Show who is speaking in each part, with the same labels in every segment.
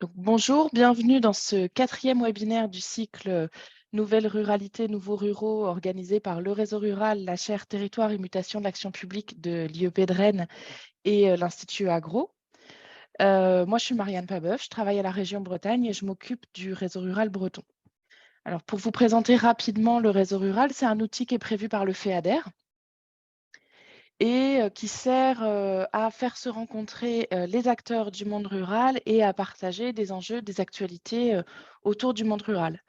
Speaker 1: Donc, bonjour, bienvenue dans ce quatrième webinaire du cycle Nouvelles ruralités, nouveaux ruraux organisé par le Réseau rural, la chaire Territoire et mutation de l'action publique de l'IEP de Rennes et l'Institut Agro. Moi, je suis Marianne Pabeuf, je travaille à la région Bretagne et je m'occupe du réseau rural breton. Alors, pour vous présenter rapidement le réseau rural, c'est un outil qui est prévu par le FEADER et qui sert à faire se rencontrer les acteurs du monde rural et à partager des enjeux, des actualités autour du monde rural.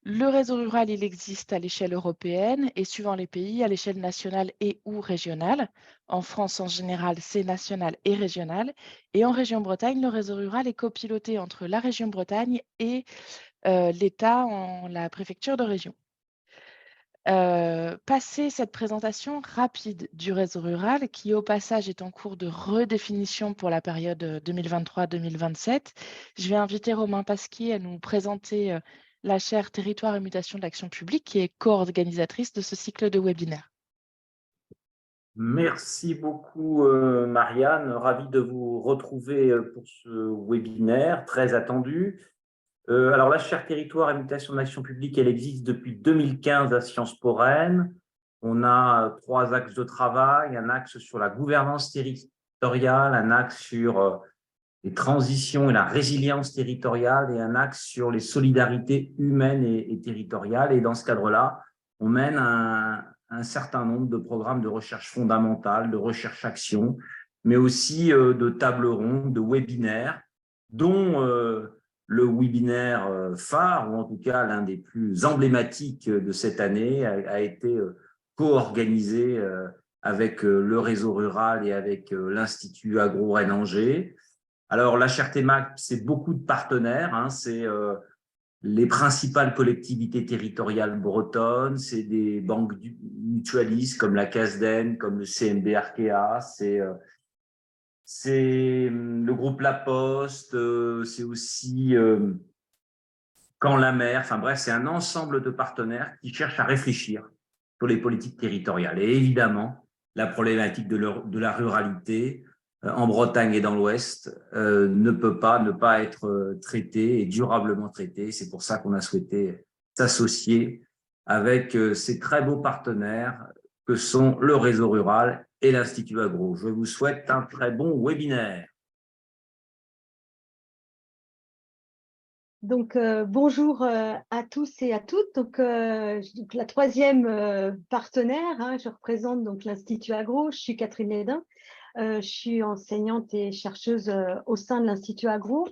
Speaker 1: Le réseau rural, il existe à l'échelle européenne et suivant les pays, à l'échelle nationale et ou régionale. En France, en général, c'est national et régional. Et en région Bretagne, le réseau rural est copiloté entre la région Bretagne et l'État en la préfecture de région. Passé cette présentation rapide du réseau rural, qui au passage est en cours de redéfinition pour la période 2023-2027, je vais inviter Romain Pasquier à nous présenter la chaire Territoire et mutation de l'action publique, qui est co-organisatrice de ce cycle de webinaires.
Speaker 2: Merci beaucoup, Marianne. Ravi de vous retrouver pour ce webinaire très attendu. Alors, la chaire Territoire et mutation de l'action publique, elle existe depuis 2015 à Sciences Po Rennes. On a trois axes de travail, un axe sur la gouvernance territoriale, un axe sur les transitions et la résilience territoriale et un axe sur les solidarités humaines et territoriales. Et dans ce cadre-là, on mène un certain nombre de programmes de recherche fondamentale, de recherche-action, mais aussi de tables rondes, de webinaires, dont le webinaire phare, ou en tout cas l'un des plus emblématiques de cette année, a été co-organisé avec le réseau rural et avec l'Institut Agro Rennes-Angers. Alors, la Chertémac, c'est beaucoup de partenaires, hein, c'est les principales collectivités territoriales bretonnes, c'est des banques mutualistes comme la CASDEN, comme le CMB Arkea, c'est le groupe La Poste, c'est aussi Quand la Mer, enfin bref, c'est un ensemble de partenaires qui cherchent à réfléchir sur les politiques territoriales. Et évidemment, la problématique de la ruralité en Bretagne et dans l'Ouest ne peut pas ne pas être traitée et durablement traitée. C'est pour ça qu'on a souhaité s'associer avec ces très beaux partenaires que sont le réseau rural et l'Institut Agro. Je vous souhaite un très bon webinaire.
Speaker 3: Donc, bonjour à tous et à toutes. Donc, la troisième partenaire, hein, je représente donc l'Institut Agro. Je suis Catherine Lédin. Je suis enseignante et chercheuse au sein de l'Institut Agro.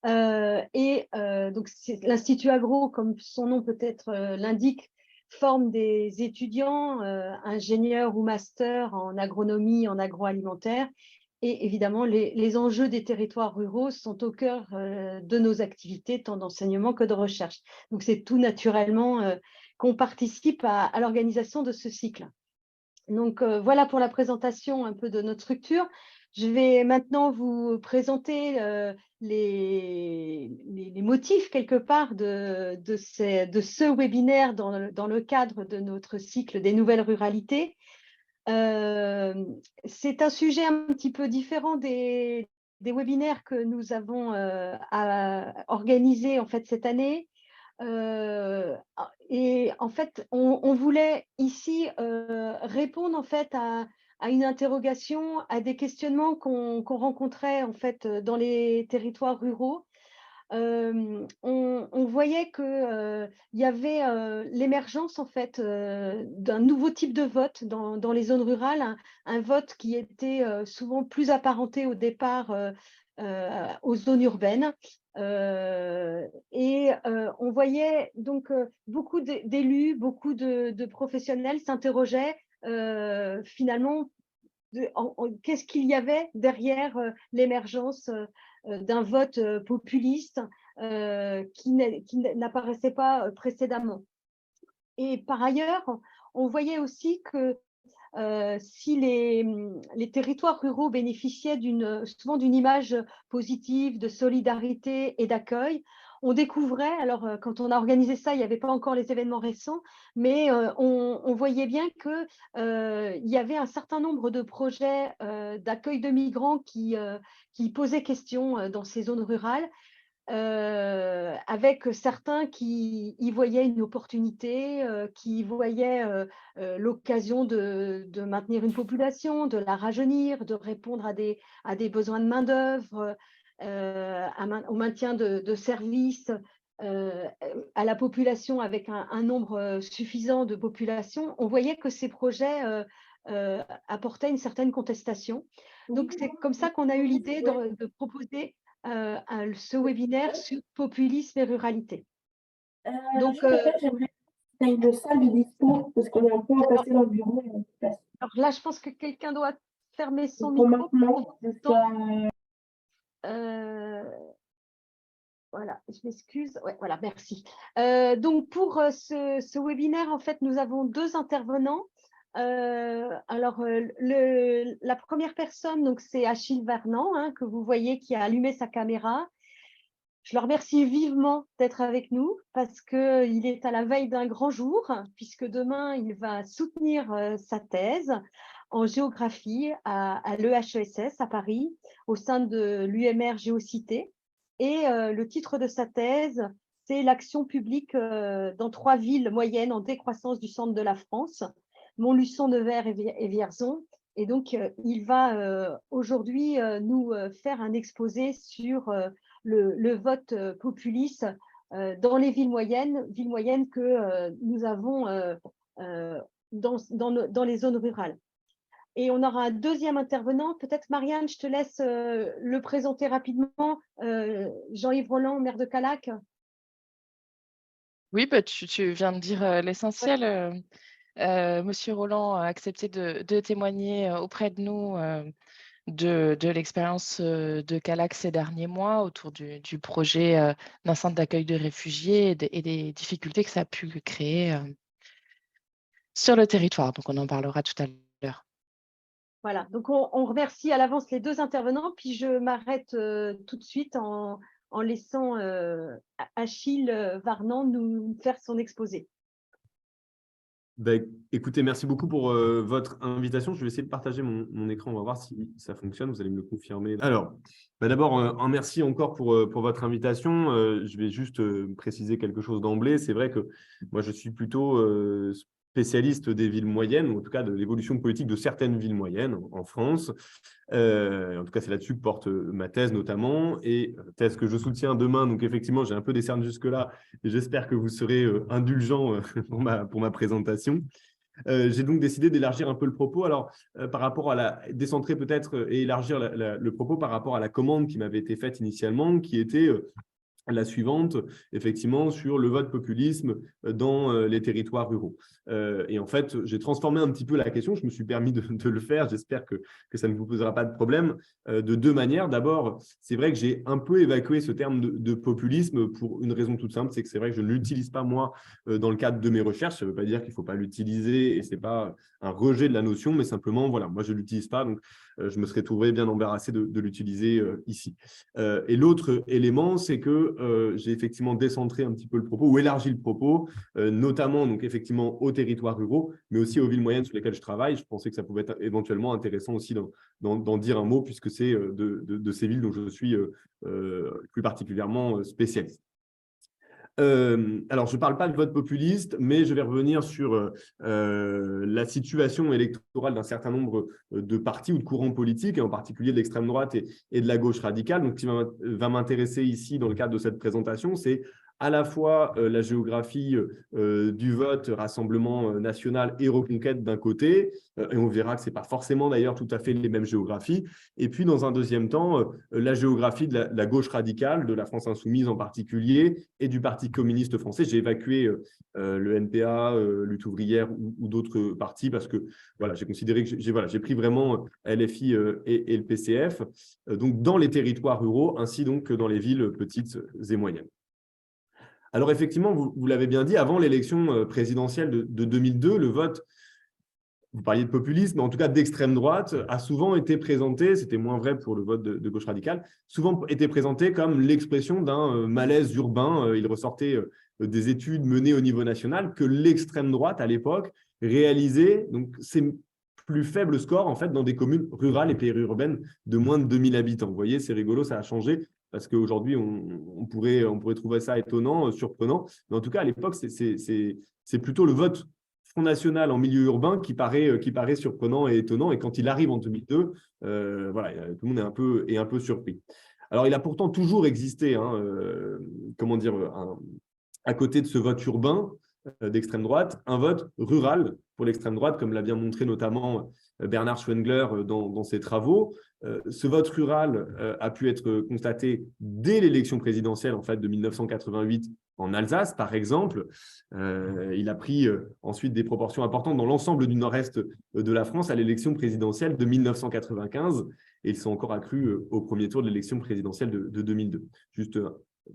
Speaker 3: Donc, l'Institut Agro, comme son nom peut-être l'indique, forme des étudiants, ingénieurs ou masters en agronomie, en agroalimentaire. Et évidemment, les enjeux des territoires ruraux sont au cœur de nos activités, tant d'enseignement que de recherche. Donc, c'est tout naturellement qu'on participe à l'organisation de ce cycle. Donc, voilà pour la présentation un peu de notre structure. Je vais maintenant vous présenter les motifs, quelque part, de ce webinaire dans le cadre de notre cycle des nouvelles ruralités. C'est un sujet un petit peu différent des webinaires que nous avons organisés en fait, cette année. Et en fait, on voulait ici répondre en fait à une interrogation, à des questionnements qu'on rencontrait en fait dans les territoires ruraux. On voyait que il y avait l'émergence en fait d'un nouveau type de vote dans les zones rurales, un vote qui était souvent plus apparenté au départ aux zones urbaines. On voyait donc beaucoup d'élus, beaucoup de professionnels s'interrogeaient finalement qu'est-ce qu'il y avait derrière l'émergence d'un vote populiste qui n'apparaissait pas précédemment. Et par ailleurs, on voyait aussi que si les territoires ruraux bénéficiaient souvent d'une image positive de solidarité et d'accueil, on découvrait, alors quand on a organisé ça, il n'y avait pas encore les événements récents, mais on voyait bien qu'il y avait un certain nombre de projets d'accueil de migrants qui posaient question dans ces zones rurales. avec certains qui y voyaient une opportunité, qui y voyaient l'occasion de maintenir une population, de la rajeunir, de répondre à des besoins de main-d'œuvre, au maintien de services à la population avec un nombre suffisant de population. On voyait que ces projets apportaient une certaine contestation. Donc, c'est comme ça qu'on a eu l'idée de proposer ce webinaire sur populisme et ruralité. Donc,
Speaker 4: en fait, j'aimerais qu'il y ait une salle de discours parce qu'on est un peu passé dans le bureau.
Speaker 3: alors là, je pense que quelqu'un doit fermer son
Speaker 4: Pour
Speaker 3: micro.
Speaker 4: maintenant,
Speaker 3: Voilà, je m'excuse. Ouais, voilà, merci. Donc, pour ce webinaire, en fait, nous avons 2 intervenants. Alors, la première personne, donc, c'est Achille Vernant, hein, que vous voyez qui a allumé sa caméra. Je le remercie vivement d'être avec nous parce qu'il est à la veille d'un grand jour, puisque demain, il va soutenir sa thèse en géographie à l'EHESS à Paris, au sein de l'UMR Géocité. Et le titre de sa thèse, c'est l'action publique dans 3 villes moyennes en décroissance du centre de la France, Montluçon, Nevers et Vierzon. Et donc, il va aujourd'hui nous faire un exposé sur le vote populiste dans les villes moyennes que nous avons dans les zones rurales. Et on aura un deuxième intervenant. Peut-être, Marianne, je te laisse le présenter rapidement. Jean-Yves Roland, maire de Callac.
Speaker 1: Oui, bah, tu viens de dire l'essentiel. Monsieur Roland a accepté de témoigner auprès de nous de l'expérience de Callac ces derniers mois autour du projet d'un centre d'accueil de réfugiés et des difficultés que ça a pu créer sur le territoire. Donc, on en parlera tout à l'heure.
Speaker 3: Voilà, donc on remercie à l'avance les 2 intervenants, puis je m'arrête tout de suite en laissant Achille Varnant nous faire son exposé.
Speaker 5: Écoutez, merci beaucoup pour votre invitation. Je vais essayer de partager mon écran. On va voir si ça fonctionne. Vous allez me le confirmer. Alors, d'abord, un merci encore pour votre invitation. Je vais juste préciser quelque chose d'emblée. C'est vrai que moi, je suis plutôt spécialiste des villes moyennes, ou en tout cas de l'évolution politique de certaines villes moyennes en France. En tout cas, c'est là-dessus que porte ma thèse notamment, et thèse que je soutiens demain. Donc, effectivement, j'ai un peu des cernes jusque-là, et j'espère que vous serez indulgents pour ma présentation. J'ai donc décidé d'élargir un peu le propos, alors par rapport à décentrer peut-être et élargir le propos par rapport à la commande qui m'avait été faite initialement, qui était la suivante, effectivement, sur le vote populisme dans les territoires ruraux. Et en fait, j'ai transformé un petit peu la question, je me suis permis de le faire, j'espère que ça ne vous posera pas de problème, de 2 manières. D'abord, c'est vrai que j'ai un peu évacué ce terme de populisme pour une raison toute simple, c'est que c'est vrai que je ne l'utilise pas moi dans le cadre de mes recherches. Ça ne veut pas dire qu'il ne faut pas l'utiliser et ce n'est pas un rejet de la notion, mais simplement, voilà, moi je ne l'utilise pas, donc je me serais trouvé bien embarrassé de l'utiliser ici. Et l'autre élément, c'est que j'ai effectivement décentré un petit peu le propos ou élargi le propos, notamment donc effectivement aux territoires ruraux, mais aussi aux villes moyennes sur lesquelles je travaille. Je pensais que ça pouvait être éventuellement intéressant aussi d'en dire un mot, puisque c'est de ces villes dont je suis plus particulièrement spécialiste. Alors, je ne parle pas de vote populiste, mais je vais revenir sur la situation électorale d'un certain nombre de partis ou de courants politiques, et en particulier de l'extrême droite et de la gauche radicale. Donc, ce qui va m'intéresser ici dans le cadre de cette présentation, c'est à la fois la géographie du vote, Rassemblement national et Reconquête d'un côté, et on verra que ce n'est pas forcément d'ailleurs tout à fait les mêmes géographies, et puis dans un deuxième temps, la géographie de la gauche radicale, de la France insoumise en particulier, et du Parti communiste français. J'ai évacué le NPA, Lutte ouvrière ou d'autres partis, parce que voilà, j'ai considéré que j'ai pris vraiment LFI et le PCF, donc dans les territoires ruraux, ainsi donc que dans les villes petites et moyennes. Alors effectivement, vous l'avez bien dit, avant l'élection présidentielle de 2002, le vote, vous parliez de populisme, mais en tout cas d'extrême droite, a souvent été présenté, c'était moins vrai pour le vote de gauche radicale, souvent été présenté comme l'expression d'un malaise urbain. Il ressortait des études menées au niveau national que l'extrême droite, à l'époque, réalisait donc, ses plus faibles scores en fait, dans des communes rurales et périurbaines de moins de 2000 habitants. Vous voyez, c'est rigolo, ça a changé. parce qu'aujourd'hui, on pourrait trouver ça étonnant, surprenant. Mais en tout cas, à l'époque, c'est plutôt le vote Front National en milieu urbain qui paraît surprenant et étonnant. Et quand il arrive en 2002, voilà, tout le monde est un peu surpris. Alors, il a pourtant toujours existé, comment dire, à côté de ce vote urbain d'extrême droite, un vote rural pour l'extrême droite, comme l'a bien montré notamment Bernard Schwengler dans ses travaux. Ce vote rural a pu être constaté dès l'élection présidentielle en fait, de 1988 en Alsace, par exemple. Il a pris ensuite des proportions importantes dans l'ensemble du nord-est de la France à l'élection présidentielle de 1995 et ils sont encore accrus au premier tour de l'élection présidentielle de 2002. Juste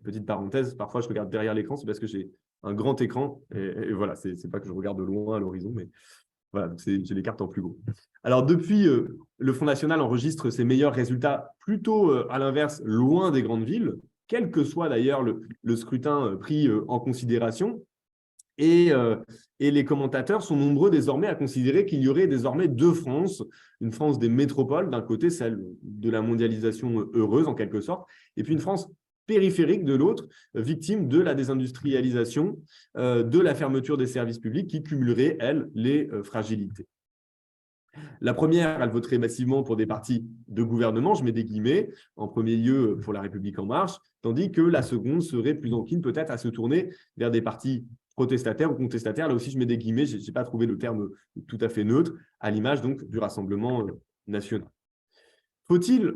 Speaker 5: petite parenthèse, parfois je regarde derrière l'écran, c'est parce que j'ai un grand écran et voilà, c'est pas que je regarde de loin à l'horizon, mais voilà, j'ai les cartes en plus gros. Alors depuis, le Front National enregistre ses meilleurs résultats plutôt à l'inverse, loin des grandes villes, quel que soit d'ailleurs le scrutin pris en considération. Et les commentateurs sont nombreux désormais à considérer qu'il y aurait désormais deux France, une France des métropoles, d'un côté celle de la mondialisation heureuse en quelque sorte, et puis une France périphérique de l'autre, victime de la désindustrialisation, de la fermeture des services publics qui cumulerait, elle, les fragilités. La première, elle voterait massivement pour des partis de gouvernement, je mets des guillemets, en premier lieu pour La République En Marche, tandis que la seconde serait plus encline peut-être à se tourner vers des partis protestataires ou contestataires. Là aussi, je mets des guillemets, je n'ai pas trouvé le terme tout à fait neutre, à l'image donc du Rassemblement national. Faut-il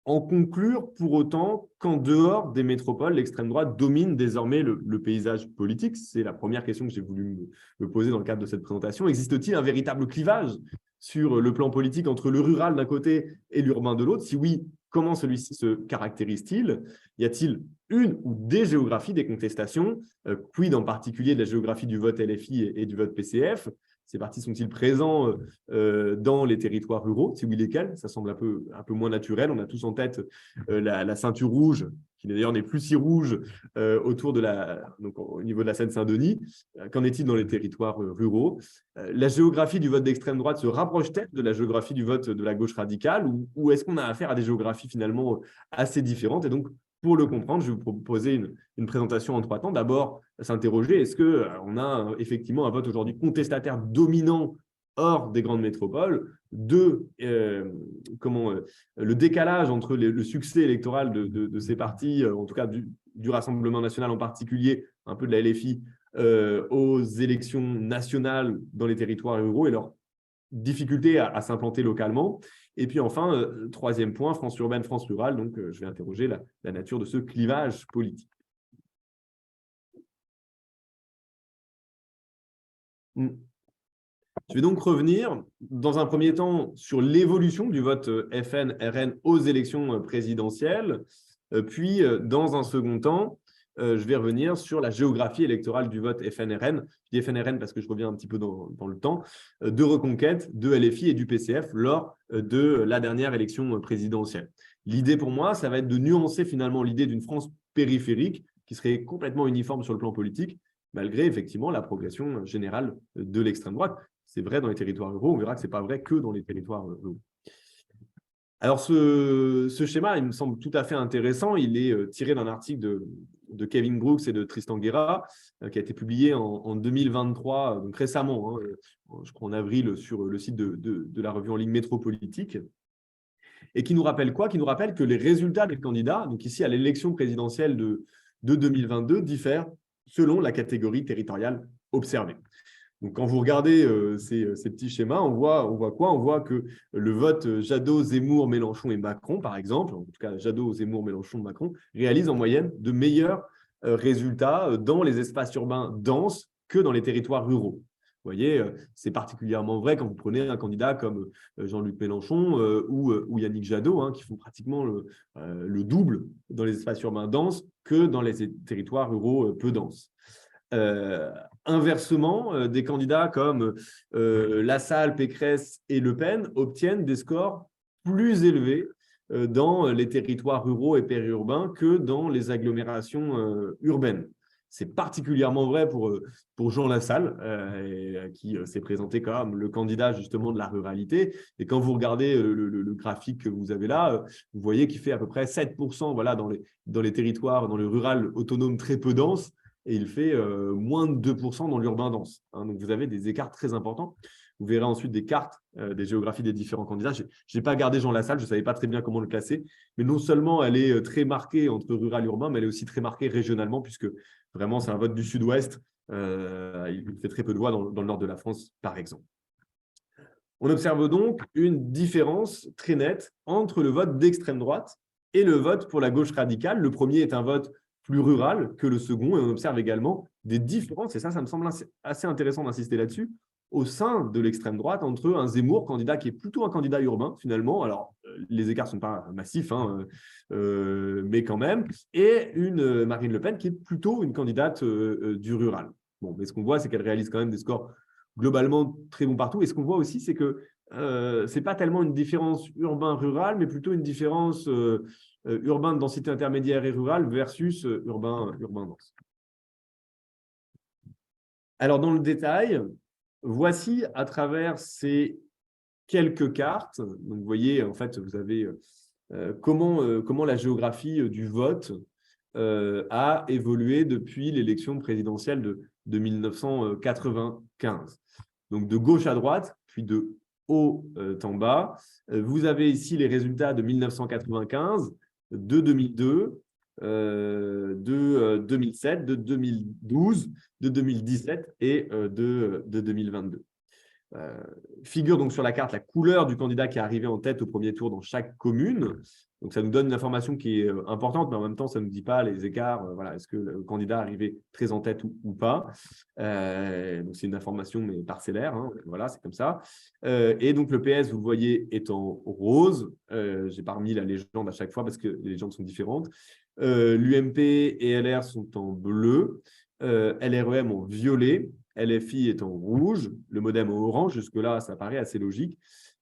Speaker 5: en conclure pour autant qu'en dehors des métropoles, l'extrême droite domine désormais le paysage politique? C'est la première question que j'ai voulu me poser dans le cadre de cette présentation. Existe-t-il un véritable clivage sur le plan politique entre le rural d'un côté et l'urbain de l'autre? Si oui, comment celui-ci se caractérise-t-il? Y a-t-il une ou des géographies des contestations? Quid en particulier de la géographie du vote LFI et du vote PCF? Ces partis sont-ils présents dans les territoires ruraux? Si oui, lesquels? Ça semble un peu moins naturel. On a tous en tête la ceinture rouge, qui d'ailleurs n'est plus si rouge autour de donc, au niveau de la Seine-Saint-Denis. Qu'en est-il dans les territoires ruraux? La géographie du vote d'extrême droite se rapproche-t-elle de la géographie du vote de la gauche radicale ou est-ce qu'on a affaire à des géographies finalement assez différentes? Et donc, pour le comprendre, je vais vous proposer une présentation en 3 temps. D'abord, s'interroger, est-ce qu'on a effectivement un vote aujourd'hui contestataire dominant hors des grandes métropoles? Deux, le décalage entre le succès électoral de ces partis, en tout cas du Rassemblement national en particulier, un peu de la LFI, aux élections nationales dans les territoires ruraux et leur difficulté à s'implanter localement. Et puis enfin, troisième point, France urbaine, France rurale. Donc, je vais interroger la nature de ce clivage politique. Je vais donc revenir dans un premier temps sur l'évolution du vote FN-RN aux élections présidentielles. Puis, dans un second temps, je vais revenir sur la géographie électorale du vote FN-RN. Je dis FN-RN parce que je reviens un petit peu dans le temps, de Reconquête, de LFI et du PCF lors de la dernière élection présidentielle. L'idée pour moi, ça va être de nuancer finalement l'idée d'une France périphérique qui serait complètement uniforme sur le plan politique, malgré effectivement la progression générale de l'extrême droite. C'est vrai dans les territoires ruraux, on verra que ce n'est pas vrai que dans les territoires ruraux. Alors, ce schéma, il me semble tout à fait intéressant. Il est tiré d'un article de Kevin Brooks et de Tristan Guerra, qui a été publié en 2023, donc récemment, je crois en avril, sur le site de la revue en ligne Métropolitique, et qui nous rappelle quoi? Qui nous rappelle que les résultats des candidats, donc ici à l'élection présidentielle de 2022, diffèrent selon la catégorie territoriale observée. Donc, quand vous regardez ces petits schémas, on voit quoi? On voit que le vote Jadot, Zemmour, Mélenchon et Macron, par exemple, en tout cas Jadot, Zemmour, Mélenchon, Macron, réalise en moyenne de meilleurs résultats dans les espaces urbains denses que dans les territoires ruraux. Vous voyez, c'est particulièrement vrai quand vous prenez un candidat comme Jean-Luc Mélenchon ou Yannick Jadot, qui font pratiquement le double dans les espaces urbains denses que dans les territoires ruraux peu denses. Inversement, des candidats comme Lassalle, Pécresse et Le Pen obtiennent des scores plus élevés dans les territoires ruraux et périurbains que dans les agglomérations urbaines. C'est particulièrement vrai pour Jean Lassalle, qui s'est présenté comme le candidat justement de la ruralité. Et quand vous regardez le graphique que vous avez là, vous voyez qu'il fait à peu près 7% voilà, dans les territoires, dans le rural autonome très peu dense, et il fait moins de 2% dans l'urbain dense. Hein. Donc, vous avez des écarts très importants. Vous verrez ensuite des cartes, des géographies des différents candidats. Je n'ai pas gardé Jean Lassalle, je ne savais pas très bien comment le classer. Mais non seulement elle est très marquée entre rural et urbain, mais elle est aussi très marquée régionalement, puisque vraiment, c'est un vote du sud-ouest. Il fait très peu de voix dans le nord de la France, par exemple. On observe donc une différence très nette entre le vote d'extrême droite et le vote pour la gauche radicale. Le premier est un vote plus rural que le second, et on observe également des différences, et ça me semble assez intéressant d'insister là-dessus, au sein de l'extrême droite, entre un Zemmour, candidat qui est plutôt un candidat urbain, finalement. Alors, les écarts ne sont pas massifs, hein, mais quand même, et une Marine Le Pen qui est plutôt une candidate du rural. Bon, mais ce qu'on voit, c'est qu'elle réalise quand même des scores globalement très bons partout. Et ce qu'on voit aussi, c'est que ce n'est pas tellement une différence urbain-rural, mais plutôt une différence urbain de densité intermédiaire et rurale versus urbain dense. Alors, dans le détail, voici à travers ces quelques cartes, donc vous voyez, en fait, vous avez comment la géographie du vote a évolué depuis l'élection présidentielle de 1995. Donc, de gauche à droite, puis de haut en bas. Vous avez ici les résultats de 1995, de 2002, de 2007, de 2012, de 2017 et de 2022. Figure donc sur la carte la couleur du candidat qui est arrivé en tête au premier tour dans chaque commune. Donc, ça nous donne une information qui est importante, mais en même temps, ça ne nous dit pas les écarts. Voilà, est-ce que le candidat est arrivé très en tête ou pas. Donc, c'est une information, mais parcellaire. Hein, voilà, c'est comme ça. Et donc, le PS, vous le voyez, est en rose. J'ai pas remis la légende à chaque fois parce que les légendes sont différentes. L'UMP et LR sont en bleu. LREM en violet. LFI est en rouge, le MoDem en orange, jusque-là, ça paraît assez logique.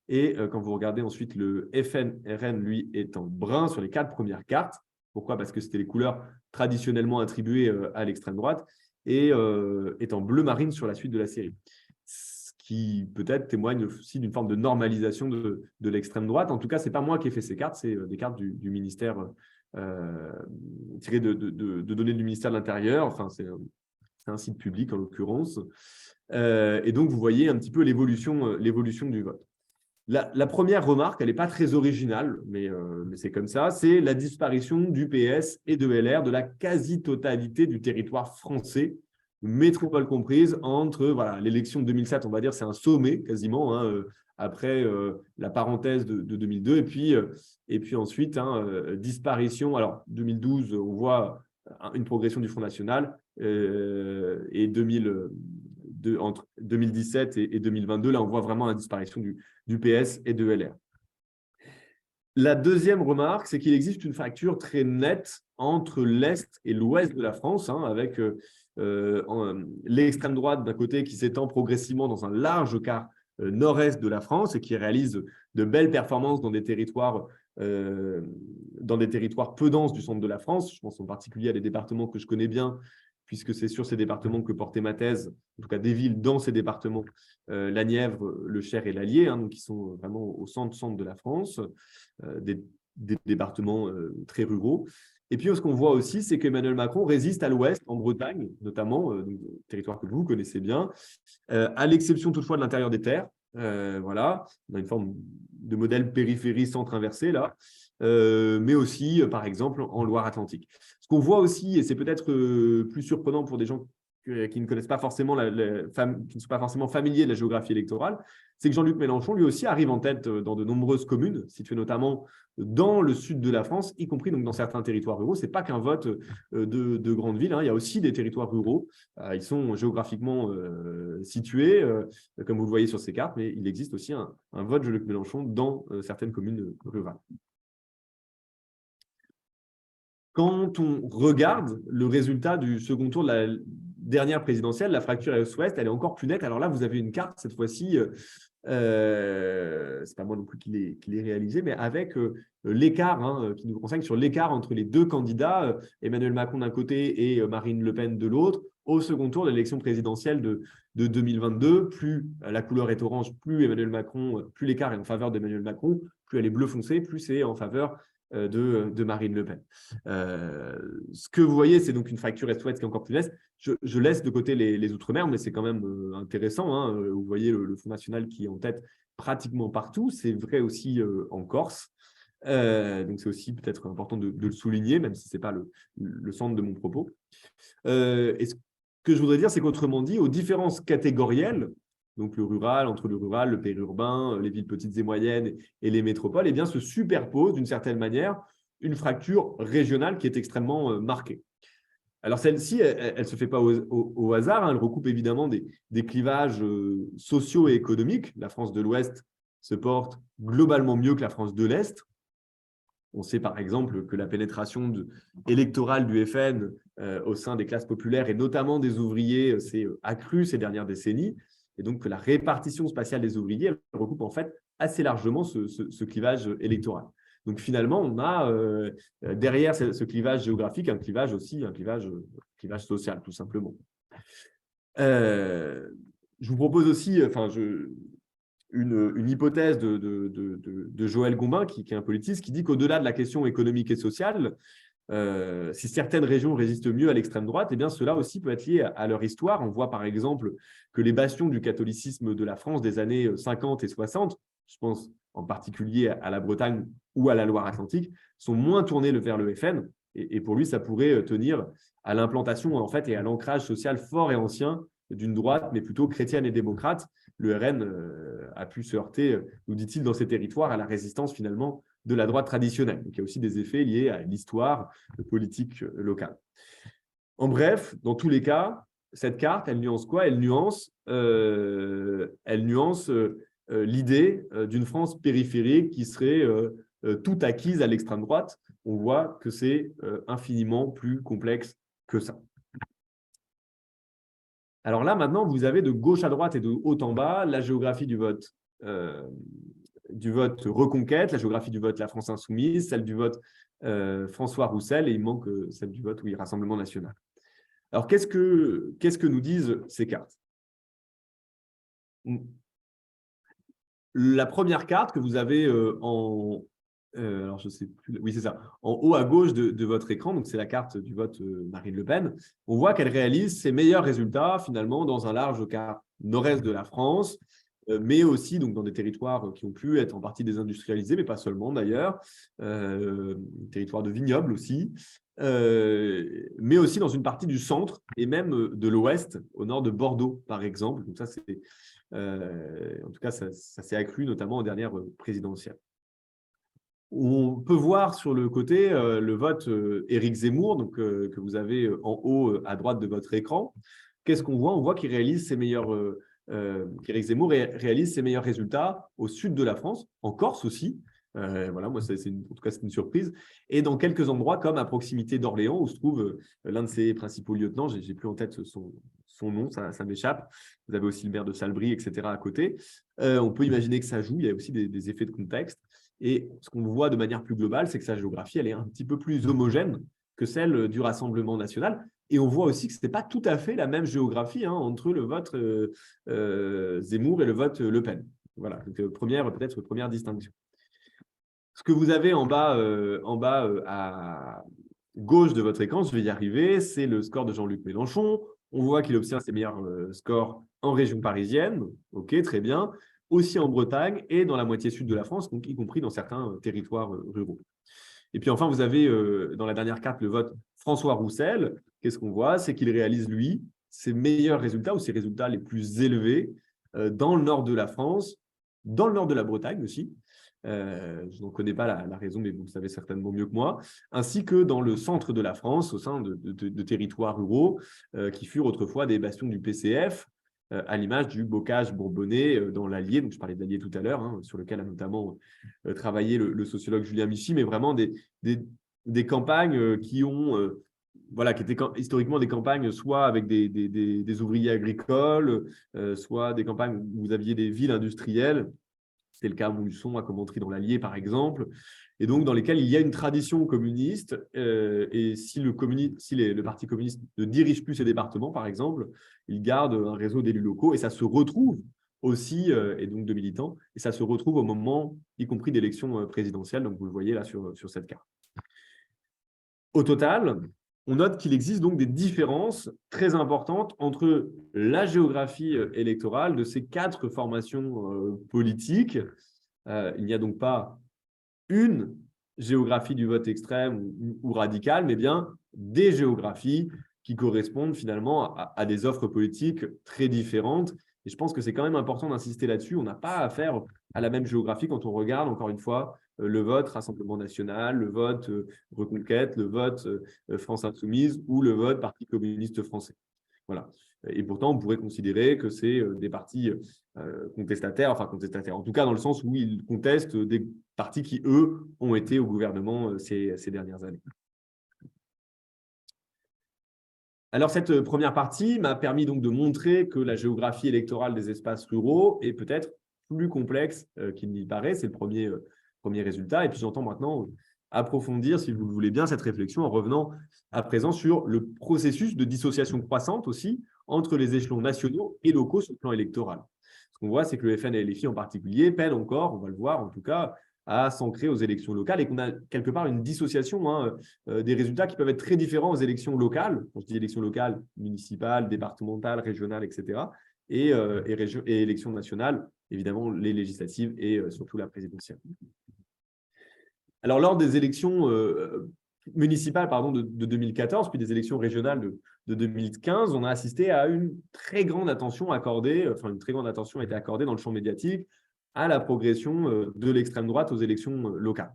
Speaker 5: Et quand vous regardez ensuite, le FN-RN, lui, est en brun sur les 4 premières cartes. Pourquoi? Parce que c'était les couleurs traditionnellement attribuées à l'extrême droite, et est en bleu marine sur la suite de la série. Ce qui peut-être témoigne aussi d'une forme de normalisation de l'extrême droite. En tout cas, ce n'est pas moi qui ai fait ces cartes, c'est des cartes du ministère, tirées de données du ministère de l'Intérieur. Enfin, c'est un site public en l'occurrence. Et donc, vous voyez un petit peu l'évolution du vote. La première remarque, elle n'est pas très originale, mais c'est comme ça, c'est la disparition du PS et de LR de la quasi-totalité du territoire français, métropole comprise, entre voilà, l'élection de 2007, on va dire, c'est un sommet quasiment, hein, après la parenthèse de 2002, et puis ensuite, hein, disparition. Alors, 2012, on voit une progression du Front National, et entre 2017 et 2022, là, on voit vraiment la disparition du PS et de LR. La deuxième remarque, c'est qu'il existe une fracture très nette entre l'Est et l'Ouest de la France, hein, avec l'extrême droite d'un côté qui s'étend progressivement dans un large quart nord-est de la France et qui réalise de belles performances dans des territoires peu denses du centre de la France. Je pense en particulier à des départements que je connais bien, puisque c'est sur ces départements que portait ma thèse, en tout cas des villes dans ces départements, la Nièvre, le Cher et l'Allier, hein, donc qui sont vraiment au centre de la France, des départements très ruraux. Et puis, ce qu'on voit aussi, c'est qu'Emmanuel Macron résiste à l'ouest, en Bretagne, notamment, territoire que vous connaissez bien, à l'exception toutefois de l'intérieur des terres. Voilà, on a une forme de modèle périphérie-centre inversé, là. Mais aussi, par exemple, en Loire-Atlantique. Ce qu'on voit aussi, et c'est peut-être plus surprenant pour des gens qui ne connaissent pas forcément qui ne sont pas forcément familiers de la géographie électorale, c'est que Jean-Luc Mélenchon, lui aussi, arrive en tête dans de nombreuses communes, situées notamment dans le sud de la France, y compris donc dans certains territoires ruraux. Ce n'est pas qu'un vote de grandes villes, hein. Il y a aussi des territoires ruraux. Ils sont géographiquement situés, comme vous le voyez sur ces cartes, mais il existe aussi un vote de Jean-Luc Mélenchon dans certaines communes rurales. Quand on regarde le résultat du second tour de la dernière présidentielle, la fracture est ouest, elle est encore plus nette. Alors là, vous avez une carte, cette fois-ci, c'est pas moi non plus qui l'ai réalisé, mais avec l'écart qui nous renseigne sur l'écart entre les deux candidats, Emmanuel Macron d'un côté et Marine Le Pen de l'autre, au second tour de l'élection présidentielle de 2022. Plus la couleur est orange, plus Emmanuel Macron, plus l'écart est en faveur d'Emmanuel Macron, plus elle est bleu foncé, plus c'est en faveur de Marine Le Pen. Ce que vous voyez, c'est donc une fracture est-ouest qui est encore plus nette. Je laisse de côté les Outre-mer, mais c'est quand même intéressant. Vous voyez le Front National qui est en tête pratiquement partout. C'est vrai aussi en Corse. Donc, c'est aussi peut-être important de le souligner, même si ce n'est pas le centre de mon propos. Et ce que je voudrais dire, c'est qu'autrement dit, aux différences catégorielles, donc le rural, entre le rural, le périurbain, les villes petites et moyennes et les métropoles, eh bien, se superpose d'une certaine manière une fracture régionale qui est extrêmement marquée. Alors celle-ci, elle ne se fait pas au hasard, elle recoupe évidemment des clivages sociaux et économiques. La France de l'Ouest se porte globalement mieux que la France de l'Est. On sait par exemple que la pénétration électorale du FN au sein des classes populaires et notamment des ouvriers s'est accrue ces dernières décennies. Et donc que la répartition spatiale des ouvriers elle recoupe en fait assez largement ce clivage électoral. Donc finalement, on a derrière ce clivage géographique un clivage clivage social, tout simplement. Je vous propose aussi, une hypothèse de Joël Gombin, qui est un politiste, qui dit qu'au-delà de la question économique et sociale, si certaines régions résistent mieux à l'extrême droite, eh bien cela aussi peut être lié à leur histoire. On voit par exemple que les bastions du catholicisme de la France des années 50 et 60, je pense en particulier à la Bretagne ou à la Loire-Atlantique, sont moins tournés vers le FN. Et pour lui, ça pourrait tenir à l'implantation en fait, et à l'ancrage social fort et ancien d'une droite, mais plutôt chrétienne et démocrate. Le RN a pu se heurter, nous dit-il, dans ces territoires à la résistance finalement de la droite traditionnelle. Donc, il y a aussi des effets liés à l'histoire politique locale. En bref, dans tous les cas, cette carte, elle nuance quoi? Elle nuance l'idée d'une France périphérique qui serait toute acquise à l'extrême droite. On voit que c'est infiniment plus complexe que ça. Alors là, maintenant, vous avez de gauche à droite et de haut en bas la géographie du vote Reconquête, la géographie du vote La France Insoumise, celle du vote François Roussel, et il manque celle du vote Rassemblement National. Alors, qu'est-ce que nous disent ces cartes? La première carte que vous avez alors je sais plus, oui c'est ça, en haut à gauche de votre écran, donc c'est la carte du vote Marine Le Pen, on voit qu'elle réalise ses meilleurs résultats finalement dans un large quart nord-est de la France, mais aussi donc, dans des territoires qui ont pu être en partie désindustrialisés, mais pas seulement d'ailleurs, territoires de vignobles aussi, mais aussi dans une partie du centre et même de l'ouest, au nord de Bordeaux par exemple. Donc ça, c'est, en tout cas, ça s'est accru notamment aux dernières présidentielles. On peut voir sur le côté le vote Éric Zemmour, donc, que vous avez en haut à droite de votre écran. Qu'est-ce qu'on voit? On voit qu'il réalise ses meilleurs, qu'Éric Zemmour réalise ses meilleurs résultats au sud de la France, en Corse aussi. Voilà, moi, en tout cas, c'est une surprise. Et dans quelques endroits, comme à proximité d'Orléans, où se trouve l'un de ses principaux lieutenants, je n'ai plus en tête son nom, ça m'échappe. Vous avez aussi le maire de Salbris, etc. à côté. On peut imaginer que ça joue. Il y a aussi des effets de contexte. Et ce qu'on voit de manière plus globale, c'est que sa géographie, elle est un petit peu plus homogène que celle du Rassemblement national. Et on voit aussi que ce n'est pas tout à fait la même géographie entre le vote Zemmour et le vote Le Pen. Voilà, donc peut-être première distinction. Ce que vous avez en bas à gauche de votre écran, je vais y arriver, c'est le score de Jean-Luc Mélenchon. On voit qu'il obtient ses meilleurs scores en région parisienne. OK, très bien. Aussi en Bretagne et dans la moitié sud de la France, donc y compris dans certains territoires ruraux. Et puis enfin, vous avez dans la dernière carte le vote François Roussel. Qu'est-ce qu'on voit? C'est qu'il réalise, lui, ses meilleurs résultats ou ses résultats les plus élevés dans le nord de la France, dans le nord de la Bretagne aussi. Je n'en connais pas la raison, mais vous le savez certainement mieux que moi, ainsi que dans le centre de la France, au sein de territoires ruraux qui furent autrefois des bastions du PCF, à l'image du bocage bourbonnais dans l'Allier. Donc, je parlais de l'Allier tout à l'heure, sur lequel a notamment travaillé le sociologue Julien Michy, mais vraiment des campagnes qui ont voilà, qui étaient historiquement des campagnes soit avec des ouvriers agricoles, soit des campagnes où vous aviez des villes industrielles. C'était le cas à Montluçon, à Commentry dans l'Allier, par exemple, et donc dans lesquelles il y a une tradition communiste. Et si le Parti communiste ne dirige plus ces départements, par exemple, il garde un réseau d'élus locaux et ça se retrouve aussi, et donc de militants, et ça se retrouve au moment, y compris d'élections présidentielles. Donc vous le voyez là sur cette carte. Au total, on note qu'il existe donc des différences très importantes entre la géographie électorale de ces 4 formations politiques. Il n'y a donc pas une géographie du vote extrême ou radical, mais bien des géographies qui correspondent finalement à des offres politiques très différentes. Et je pense que c'est quand même important d'insister là-dessus. On n'a pas affaire à la même géographie quand on regarde, encore une fois, le vote Rassemblement national, le vote Reconquête, le vote France Insoumise ou le vote Parti communiste français. Voilà. Et pourtant, on pourrait considérer que c'est des partis contestataires, en tout cas dans le sens où ils contestent des partis qui, eux, ont été au gouvernement ces dernières années. Alors, cette première partie m'a permis donc de montrer que la géographie électorale des espaces ruraux est peut-être plus complexe qu'il n'y paraît. C'est le premier résultat. Et puis, j'entends maintenant approfondir, si vous le voulez bien, cette réflexion en revenant à présent sur le processus de dissociation croissante aussi entre les échelons nationaux et locaux sur le plan électoral. Ce qu'on voit, c'est que le FN et LFI en particulier peinent encore, on va le voir en tout cas, à s'ancrer aux élections locales et qu'on a quelque part une dissociation des résultats qui peuvent être très différents aux élections locales. Quand je dis élections locales, municipales, départementales, régionales, etc. Et élections nationales, évidemment les législatives et surtout la présidentielle. Alors, lors des élections municipales de 2014, puis des élections régionales de 2015, on a assisté à une très grande attention accordée, une très grande attention a été accordée dans le champ médiatique à la progression de l'extrême droite aux élections locales.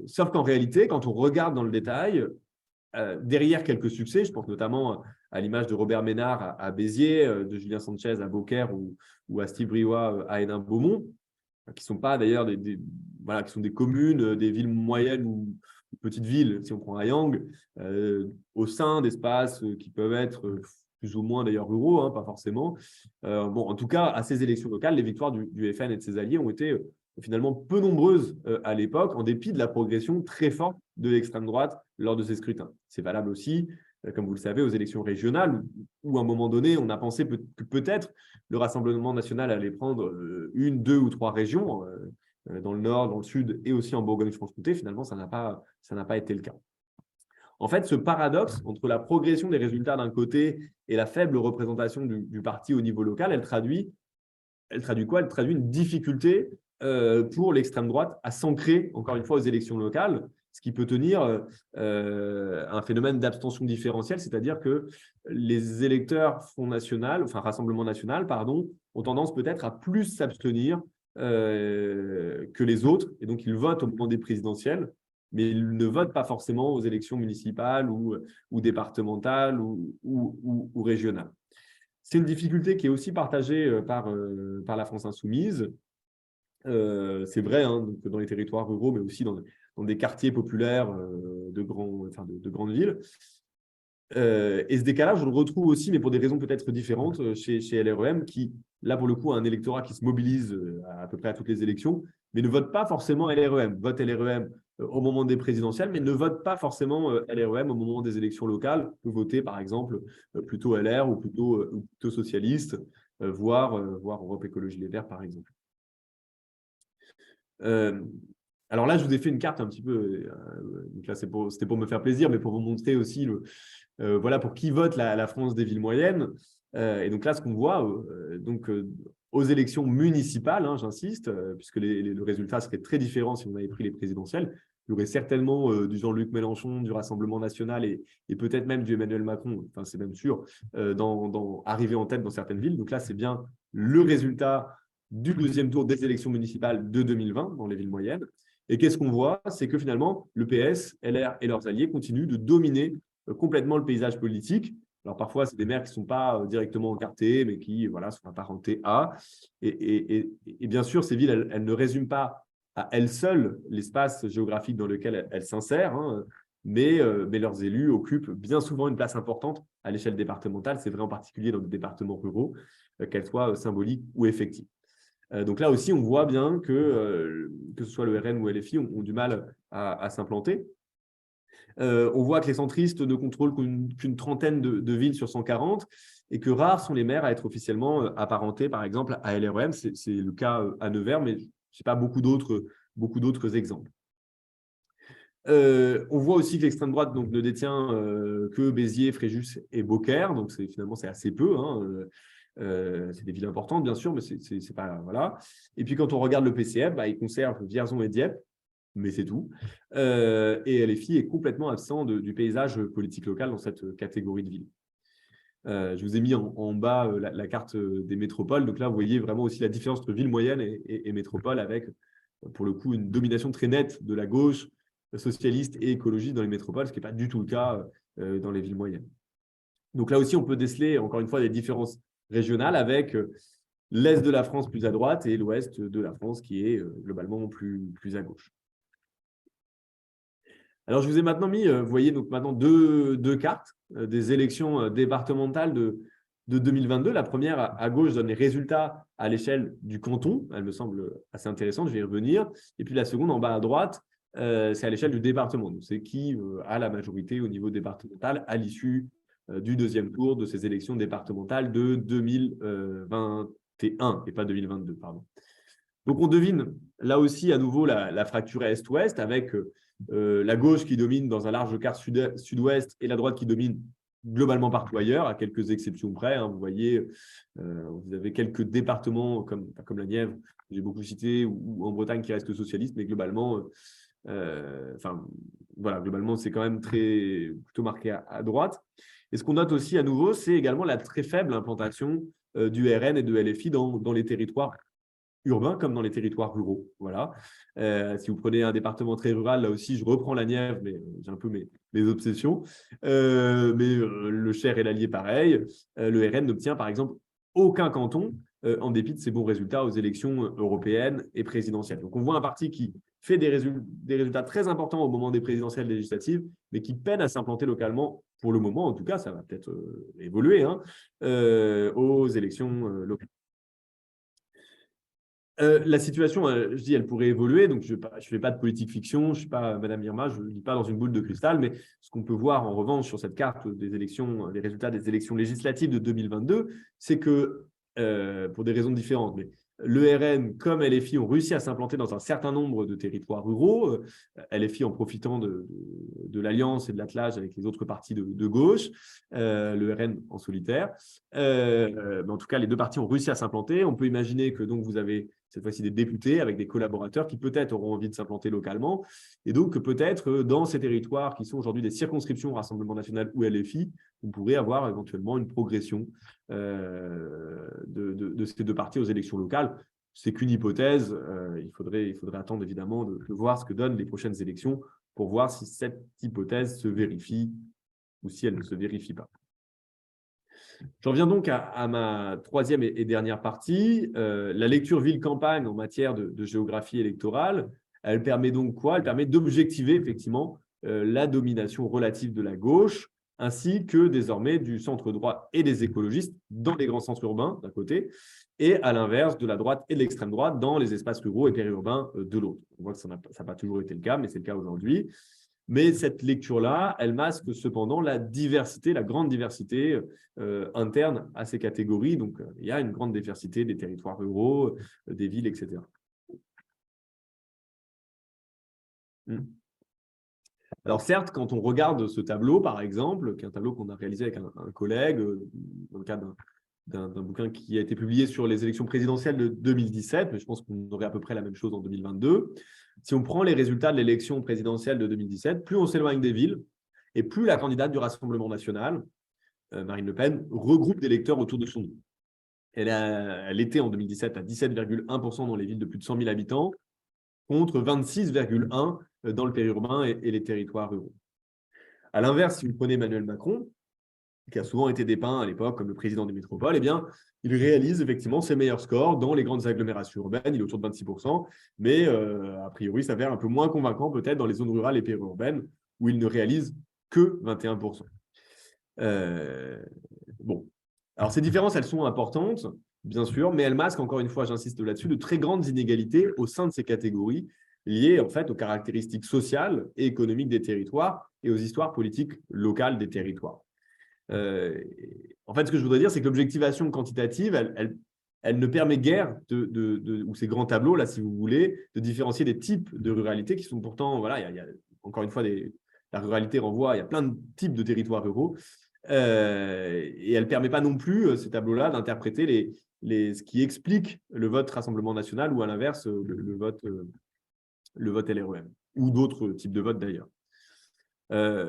Speaker 5: Sauf qu'en réalité, quand on regarde dans le détail, derrière quelques succès, je pense notamment à l'image de Robert Ménard à Béziers, de Julien Sanchez à Beaucaire ou à Steve Briouat à Hénin-Beaumont, qui ne sont pas d'ailleurs qui sont des communes, des villes moyennes ou petites villes, si on prend Hayang, au sein d'espaces qui peuvent être plus ou moins d'ailleurs ruraux, pas forcément. En tout cas, à ces élections locales, les victoires du FN et de ses alliés ont été finalement peu nombreuses à l'époque, en dépit de la progression très forte de l'extrême droite lors de ces scrutins. C'est valable aussi, comme vous le savez, aux élections régionales, où à un moment donné, on a pensé que peut-être le Rassemblement national allait prendre 1, 2 ou 3 régions, dans le nord, dans le sud et aussi en Bourgogne-Franche-Comté. Finalement, ça n'a pas été le cas. En fait, ce paradoxe entre la progression des résultats d'un côté et la faible représentation du parti au niveau local, elle traduit quoi? Elle traduit une difficulté pour l'extrême droite à s'ancrer, encore une fois, aux élections locales, ce qui peut tenir un phénomène d'abstention différentielle, c'est-à-dire que les électeurs Rassemblement national, ont tendance peut-être à plus s'abstenir que les autres, et donc ils votent au moment des présidentielles, mais ils ne votent pas forcément aux élections municipales ou départementales ou régionales. C'est une difficulté qui est aussi partagée par la France insoumise. C'est vrai donc dans les territoires ruraux, mais aussi dans des quartiers populaires de grandes villes. Et ce décalage, on le retrouve aussi, mais pour des raisons peut-être différentes, chez LREM, qui, là, pour le coup, a un électorat qui se mobilise à peu près à toutes les élections, mais ne vote pas forcément LREM. Vote LREM au moment des présidentielles, mais ne vote pas forcément LREM au moment des élections locales. Peut voter, par exemple, plutôt LR ou plutôt socialiste, voire Europe Écologie Les Verts, par exemple. Alors là, je vous ai fait une carte un petit peu, donc là, c'était pour me faire plaisir, mais pour vous montrer aussi pour qui vote la France des villes moyennes. Et donc là, ce qu'on voit, aux élections municipales, j'insiste, puisque le résultat serait très différent si on avait pris les présidentielles, il y aurait certainement du Jean-Luc Mélenchon, du Rassemblement national et peut-être même du Emmanuel Macron, enfin c'est même sûr, arrivé en tête dans certaines villes. Donc là, c'est bien le résultat du deuxième tour des élections municipales de 2020 dans les villes moyennes. Et qu'est-ce qu'on voit? C'est que finalement, le PS, LR et leurs alliés continuent de dominer complètement le paysage politique. Alors parfois, c'est des maires qui ne sont pas directement encartés, mais qui sont apparentés à. Et bien sûr, ces villes, elles ne résument pas à elles seules l'espace géographique dans lequel elles s'insèrent, mais leurs élus occupent bien souvent une place importante à l'échelle départementale. C'est vrai en particulier dans des départements ruraux, qu'elles soient symboliques ou effectives. Donc là aussi, on voit bien que ce soit le RN ou LFI ont du mal à s'implanter. On voit que les centristes ne contrôlent qu'une trentaine de villes sur 140 et que rares sont les maires à être officiellement apparentés, par exemple, à LREM. C'est le cas à Nevers, mais je ne sais pas beaucoup d'autres exemples. On voit aussi que l'extrême droite donc, ne détient que Béziers, Fréjus et Beaucaire. Donc, finalement, c'est assez peu. C'est des villes importantes, bien sûr, mais c'est pas… Voilà. Et puis, quand on regarde le PCF, il conserve Vierzon et Dieppe, mais c'est tout. Et LFI est complètement absent du paysage politique local dans cette catégorie de villes. Je vous ai mis en bas la carte des métropoles. Donc là, vous voyez vraiment aussi la différence entre ville moyenne et métropole avec, pour le coup, une domination très nette de la gauche socialiste et écologiste dans les métropoles, ce qui n'est pas du tout le cas dans les villes moyennes. Donc là aussi, on peut déceler, encore une fois, des différences régionales avec l'est de la France plus à droite et l'ouest de la France qui est globalement plus à gauche. Alors, je vous ai maintenant mis, vous voyez, donc maintenant deux cartes des élections départementales de 2022. La première, à gauche, donne les résultats à l'échelle du canton. Elle me semble assez intéressante, je vais y revenir. Et puis la seconde, en bas à droite, c'est à l'échelle du département. Donc, c'est qui a la majorité au niveau départemental à l'issue du deuxième tour de ces élections départementales de 2021 et pas 2022, pardon. Donc, on devine là aussi à nouveau la fracture Est-Ouest avec la gauche qui domine dans un large quart sud-ouest et la droite qui domine globalement partout ailleurs, à quelques exceptions près. Vous voyez, vous avez quelques départements comme la Nièvre, que j'ai beaucoup cité, ou en Bretagne qui restent socialistes, mais globalement, globalement, c'est quand même plutôt marqué à droite. Et ce qu'on note aussi à nouveau, c'est également la très faible implantation du RN et de LFI dans les territoires urbains comme dans les territoires ruraux. Voilà. Si vous prenez un département très rural, là aussi, je reprends la Nièvre, mais j'ai un peu mes obsessions. Le Cher et l'Allier, pareil. Le RN n'obtient, par exemple, aucun canton en dépit de ses bons résultats aux élections européennes et présidentielles. Donc, on voit un parti qui fait des résultats très importants au moment des présidentielles législatives, mais qui peine à s'implanter localement, pour le moment, en tout cas, ça va peut-être évoluer, aux élections locales. La situation, je dis, elle pourrait évoluer. Donc, je ne fais pas de politique fiction. Je ne suis pas Madame Irma. Je ne lis pas dans une boule de cristal. Mais ce qu'on peut voir, en revanche, sur cette carte des élections, les résultats des élections législatives de 2022, c'est que, pour des raisons différentes, mais le RN comme LFI ont réussi à s'implanter dans un certain nombre de territoires ruraux, LFI en profitant de l'alliance et de l'attelage avec les autres partis de gauche, le RN en solitaire. Mais en tout cas, les deux partis ont réussi à s'implanter. On peut imaginer que donc, vous avez cette fois-ci des députés avec des collaborateurs qui peut-être auront envie de s'implanter localement. Et donc, peut-être dans ces territoires qui sont aujourd'hui des circonscriptions Rassemblement national ou LFI, vous pourrez avoir éventuellement une progression de ces deux partis aux élections locales. C'est qu'une hypothèse. Il faudrait attendre évidemment de voir ce que donnent les prochaines élections pour voir si cette hypothèse se vérifie ou si elle ne se vérifie pas. J'en viens donc à ma troisième et dernière partie, la lecture ville-campagne en matière de géographie électorale. Elle permet donc quoi? Elle permet d'objectiver effectivement la domination relative de la gauche, ainsi que désormais du centre-droit et des écologistes dans les grands centres urbains d'un côté, et à l'inverse de la droite et de l'extrême droite dans les espaces ruraux et périurbains de l'autre. On voit que ça n'a pas toujours été le cas, mais c'est le cas aujourd'hui. Mais cette lecture-là, elle masque cependant la diversité, la grande diversité interne à ces catégories. Donc, il y a une grande diversité des territoires ruraux, des villes, etc. Alors certes, quand on regarde ce tableau, par exemple, qui est un tableau qu'on a réalisé avec un collègue dans le cadre d'un bouquin qui a été publié sur les élections présidentielles de 2017, mais je pense qu'on aurait à peu près la même chose en 2022. Si on prend les résultats de l'élection présidentielle de 2017, plus on s'éloigne des villes et plus la candidate du Rassemblement national, Marine Le Pen, regroupe des électeurs autour de son nom. Elle était en 2017 à 17,1% dans les villes de plus de 100 000 habitants, contre 26,1% dans le périurbain et les territoires ruraux. À l'inverse, si vous prenez Emmanuel Macron, qui a souvent été dépeint à l'époque comme le président des métropoles, eh bien, il réalise effectivement ses meilleurs scores dans les grandes agglomérations urbaines. Il est autour de 26%, mais a priori, ça s'avère un peu moins convaincant peut-être dans les zones rurales et périurbaines, où ils ne réalisent que 21%. Bon. Alors, ces différences, elles sont importantes, bien sûr, mais elles masquent, encore une fois, j'insiste là-dessus, de très grandes inégalités au sein de ces catégories liées en fait aux caractéristiques sociales et économiques des territoires et aux histoires politiques locales des territoires. En fait, ce que je voudrais dire, c'est que l'objectivation quantitative, elle ne permet guère, ou ces grands tableaux, là, si vous voulez, de différencier des types de ruralité qui sont pourtant, voilà, il y a encore une fois, la ruralité renvoie, il y a plein de types de territoires ruraux, et elle ne permet pas non plus, ces tableaux-là, d'interpréter ce qui explique le vote Rassemblement national ou à l'inverse, le vote LREM, ou d'autres types de votes d'ailleurs.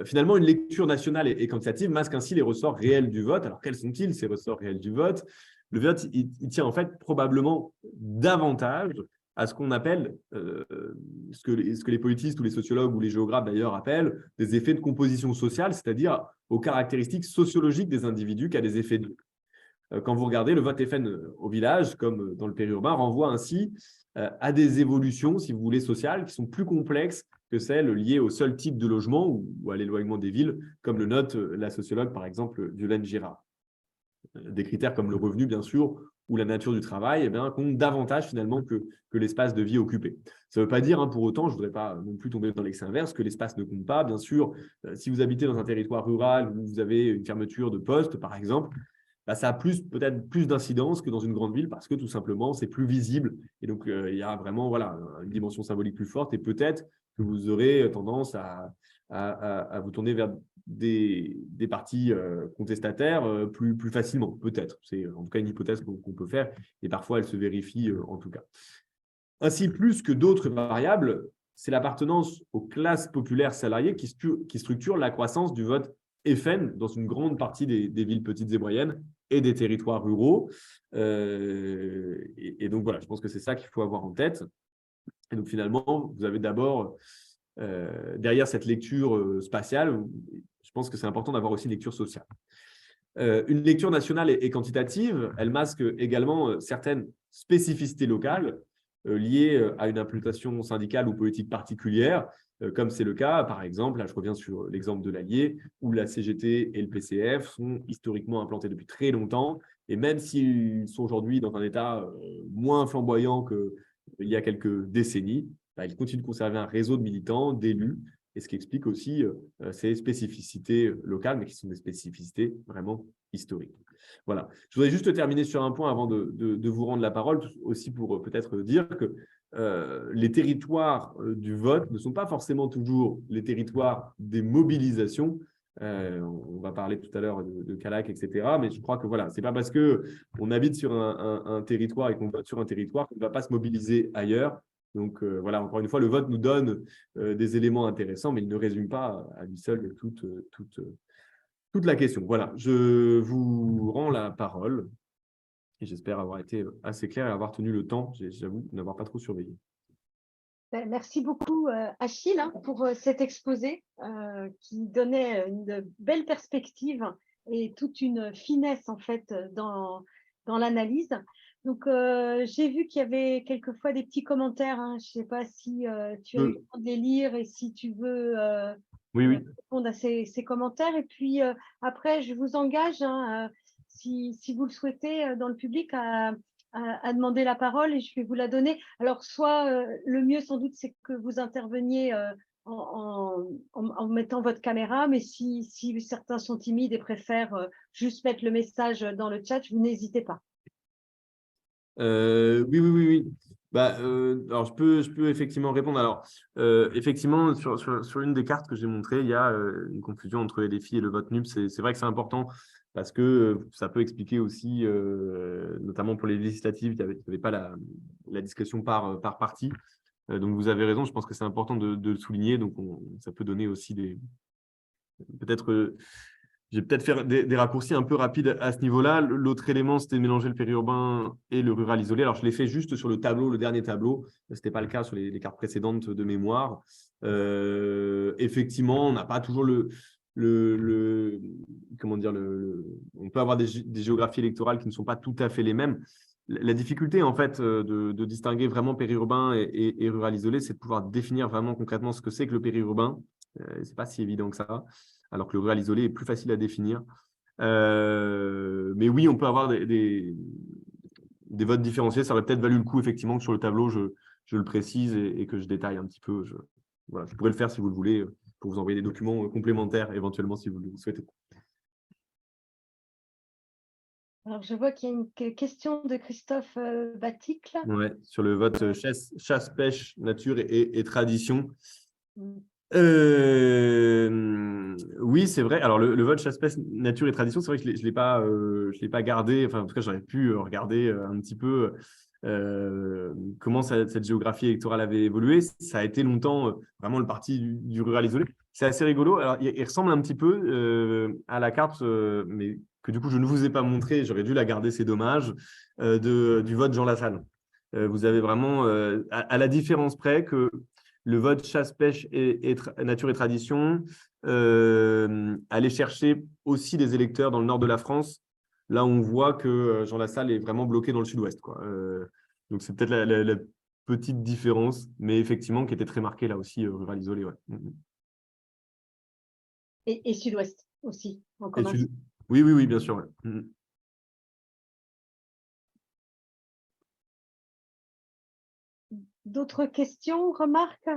Speaker 5: Finalement, une lecture nationale et quantitative masque ainsi les ressorts réels du vote. Alors, quels sont-ils, ces ressorts réels du vote? Le vote, il tient en fait probablement davantage à ce qu'on appelle, ce que les politistes ou les sociologues ou les géographes d'ailleurs appellent des effets de composition sociale, c'est-à-dire aux caractéristiques sociologiques des individus qu'à des effets de... Quand vous regardez le vote FN au village, comme dans le périurbain, renvoie ainsi à des évolutions, si vous voulez, sociales, qui sont plus complexes que celles liées au seul type de logement ou à l'éloignement des villes, comme le note la sociologue, par exemple, Violaine Girard. Des critères comme le revenu, bien sûr, ou la nature du travail, comptent davantage finalement que l'espace de vie occupé. Ça ne veut pas dire, pour autant, je ne voudrais pas non plus tomber dans l'excès inverse, que l'espace ne compte pas. Bien sûr, si vous habitez dans un territoire rural où vous avez une fermeture de poste, par exemple, ça a peut-être plus d'incidence que dans une grande ville parce que tout simplement, c'est plus visible. Et donc, il y a vraiment une dimension symbolique plus forte et peut-être que vous aurez tendance à vous tourner vers des partis contestataires plus facilement, peut-être. C'est en tout cas une hypothèse qu'on peut faire et parfois elle se vérifie en tout cas. Ainsi, plus que d'autres variables, c'est l'appartenance aux classes populaires salariées qui structure la croissance du vote FN dans une grande partie des villes petites et moyennes et des territoires ruraux. Et donc voilà, je pense que c'est ça qu'il faut avoir en tête. Et donc finalement, vous avez d'abord, derrière cette lecture spatiale, je pense que c'est important d'avoir aussi une lecture sociale. Une lecture nationale et quantitative, elle masque également certaines spécificités locales liées à une implantation syndicale ou politique particulière, comme c'est le cas, par exemple, là je reviens sur l'exemple de l'Allier, où la CGT et le PCF sont historiquement implantés depuis très longtemps, et même s'ils sont aujourd'hui dans un état moins flamboyant qu'il y a quelques décennies, ils continuent de conserver un réseau de militants, d'élus, et ce qui explique aussi ces spécificités locales, mais qui sont des spécificités vraiment historiques. Voilà. Je voudrais juste terminer sur un point avant de vous rendre la parole, aussi pour peut-être dire que les territoires du vote ne sont pas forcément toujours les territoires des mobilisations. On va parler tout à l'heure de Calac, etc. Mais je crois que voilà, ce n'est pas parce qu'on habite sur un territoire et qu'on vote sur un territoire qu'on ne va pas se mobiliser ailleurs. Donc voilà, encore une fois, le vote nous donne des éléments intéressants, mais il ne résume pas à lui seul toute la question. Voilà, je vous rends la parole et j'espère avoir été assez clair et avoir tenu le temps. J'avoue n'avoir pas trop surveillé.
Speaker 3: Merci beaucoup, Achille, pour cet exposé qui donnait une belle perspective et toute une finesse en fait dans l'analyse. Donc, j'ai vu qu'il y avait quelquefois des petits commentaires. Je ne sais pas si tu as eu le temps de les lire et si tu veux
Speaker 5: oui.
Speaker 3: répondre à ces commentaires. Et puis, après, je vous engage, si vous le souhaitez, dans le public, à demander la parole et je vais vous la donner. Alors, soit le mieux, sans doute, c'est que vous interveniez en mettant votre caméra, mais si certains sont timides et préfèrent juste mettre le message dans le chat, vous n'hésitez pas.
Speaker 5: Oui. Alors, je peux effectivement répondre. Alors, effectivement, sur une des cartes que j'ai montrées, il y a une confusion entre les défis et le vote nul. C'est vrai que c'est important parce que ça peut expliquer aussi, notamment pour les législatives, il n'y avait pas la discussion par parti. Donc, vous avez raison. Je pense que c'est important de le souligner. Donc, ça peut donner aussi peut-être… J'ai peut-être fait des raccourcis un peu rapides à ce niveau-là. L'autre élément, c'était de mélanger le périurbain et le rural isolé. Alors, je l'ai fait juste sur le tableau, le dernier tableau. Ce n'était pas le cas sur les cartes précédentes de mémoire. Effectivement, on n'a pas toujours comment dire, on peut avoir des géographies électorales qui ne sont pas tout à fait les mêmes. La difficulté, en fait, de distinguer vraiment périurbain et rural isolé, c'est de pouvoir définir vraiment concrètement ce que c'est que le périurbain C'est pas si évident que ça, alors que le rural isolé est plus facile à définir. Mais oui, on peut avoir des votes différenciés. Ça aurait peut-être valu le coup, effectivement, que sur le tableau, je le précise et que je détaille un petit peu. Voilà, je pourrais le faire si vous le voulez, pour vous envoyer des documents complémentaires, éventuellement, si vous le souhaitez.
Speaker 3: Alors, je vois qu'il y a une question de Christophe Baticle.
Speaker 5: Ouais, sur le vote chasse, pêche, nature et tradition.
Speaker 3: Mm.
Speaker 5: Oui, c'est vrai. Alors, le vote chasse-pêche, nature et tradition, c'est vrai que je ne l'ai pas gardé. Enfin, en tout cas, j'aurais pu regarder un petit peu comment cette géographie électorale avait évolué. Ça a été longtemps vraiment le parti du rural isolé. C'est assez rigolo. Alors, il ressemble un petit peu à la carte, mais que du coup, je ne vous ai pas montré. J'aurais dû la garder, c'est dommage, du vote Jean Lassalle. Vous avez vraiment, à la différence près que le vote chasse, pêche et nature et tradition, aller chercher aussi des électeurs dans le nord de la France. Là, on voit que Jean Lassalle est vraiment bloqué dans le sud-ouest, quoi. Donc, c'est peut-être la petite différence, mais effectivement, qui était très marquée là aussi, rural isolé. Ouais.
Speaker 3: Et sud-ouest aussi, en
Speaker 5: Et
Speaker 3: commun.
Speaker 5: oui, bien sûr. Ouais.
Speaker 3: D'autres questions, remarques?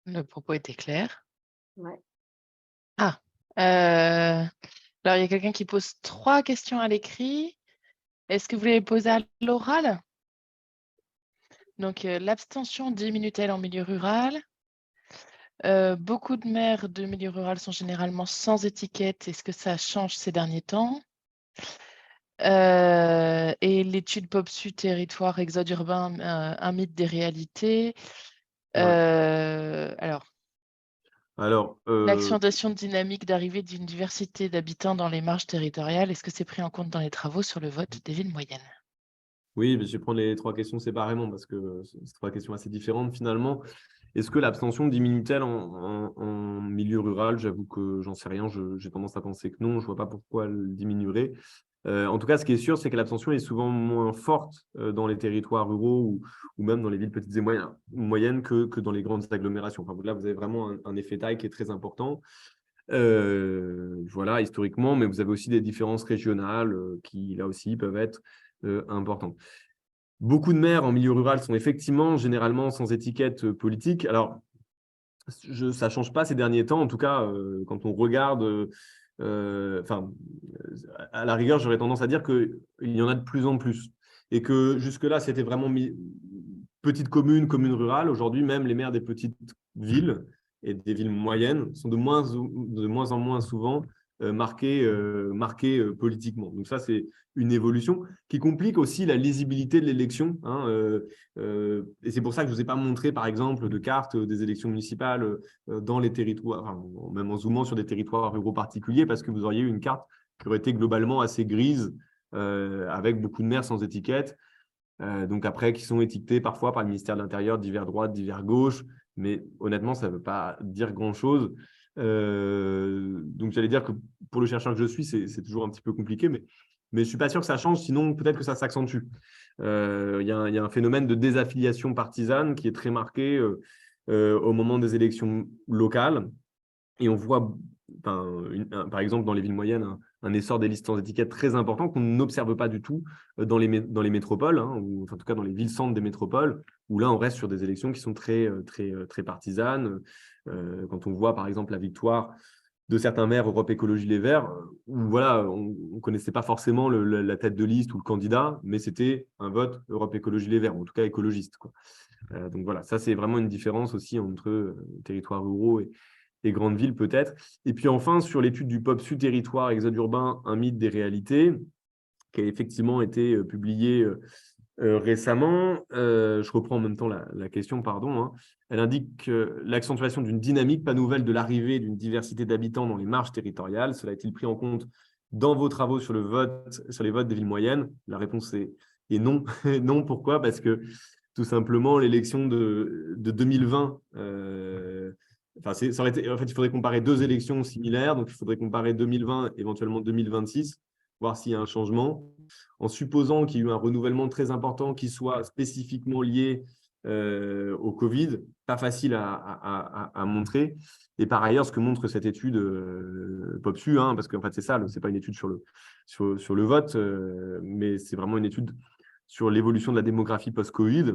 Speaker 1: Le propos était clair.
Speaker 3: Ouais.
Speaker 1: Ah, alors il y a quelqu'un qui pose 3 questions à l'écrit. Est-ce que vous voulez les poser à l'oral? Donc, l'abstention diminue-t-elle en milieu rural? Beaucoup de maires de milieu rural sont généralement sans étiquette. Est-ce que ça change ces derniers temps? Et l'étude POPSU territoire exode urbain, un mythe des réalités.
Speaker 5: Ouais. Alors,
Speaker 1: L'accentuation dynamique d'arrivée d'une diversité d'habitants dans les marges territoriales, est-ce que c'est pris en compte dans les travaux sur le vote des villes moyennes?
Speaker 5: oui, mais je vais prendre les 3 questions séparément parce que c'est 3 questions assez différentes finalement. Est-ce que l'abstention diminue-t-elle en milieu rural? J'avoue que j'en sais rien. J'ai tendance à penser que non. Je ne vois pas pourquoi elle diminuerait. En tout cas, ce qui est sûr, c'est que l'abstention est souvent moins forte dans les territoires ruraux ou même dans les villes petites et moyennes que dans les grandes agglomérations. Enfin, là, vous avez vraiment un effet taille qui est très important. Voilà, historiquement, mais vous avez aussi des différences régionales qui, là aussi, peuvent être importantes. Beaucoup de maires en milieu rural sont effectivement généralement sans étiquette politique. Alors, ça ne change pas ces derniers temps. En tout cas, quand on regarde, à la rigueur, j'aurais tendance à dire qu'il y en a de plus en plus. Et que jusque-là, c'était vraiment petite commune, commune rurale. Aujourd'hui, même les maires des petites villes et des villes moyennes sont de moins en moins souvent marqués politiquement. Donc ça, c'est une évolution qui complique aussi la lisibilité de l'élection. Et c'est pour ça que je ne vous ai pas montré, par exemple, de carte des élections municipales dans les territoires, enfin, même en zoomant sur des territoires ruraux particuliers, parce que vous auriez eu une carte qui aurait été globalement assez grise, avec beaucoup de maires sans étiquette. Donc après, qui sont étiquetés parfois par le ministère de l'Intérieur, divers droite, divers gauche, mais honnêtement, ça ne veut pas dire grand-chose. Donc j'allais dire que pour le chercheur que je suis, c'est toujours un petit peu compliqué, mais je ne suis pas sûr que ça change, sinon peut-être que ça s'accentue. Il y a un phénomène de désaffiliation partisane qui est très marqué au moment des élections locales. Et on voit, par exemple, dans les villes moyennes, un essor des listes sans étiquette très important qu'on n'observe pas du tout dans les métropoles, ou en tout cas dans les villes-centres des métropoles, où là, on reste sur des élections qui sont très partisanes. Quand on voit, par exemple, la victoire de certains maires Europe Écologie Les Verts, où voilà, on ne connaissait pas forcément la tête de liste ou le candidat, mais c'était un vote Europe Écologie Les Verts, en tout cas écologiste, quoi. Donc voilà, ça c'est vraiment une différence aussi entre territoires ruraux et grandes villes peut-être. Et puis enfin, sur l'étude du POPSU territoire exode urbain, un mythe des réalités, qui a effectivement été publiée récemment. Je reprends en même temps la question, pardon. Elle indique l'accentuation d'une dynamique pas nouvelle de l'arrivée d'une diversité d'habitants dans les marges territoriales. Cela est-il pris en compte dans vos travaux sur les votes des villes moyennes? La réponse est non. Non, pourquoi? Parce que tout simplement, l'élection de 2020, ça aurait été, en fait, il faudrait comparer 2 élections similaires. Donc, il faudrait comparer 2020, éventuellement 2026. voir s'il y a un changement, en supposant qu'il y ait eu un renouvellement très important qui soit spécifiquement lié au Covid, pas facile à montrer. Et par ailleurs, ce que montre cette étude PopSu, parce qu'en fait, c'est ça, ce n'est pas une étude sur le vote, mais c'est vraiment une étude sur l'évolution de la démographie post-Covid,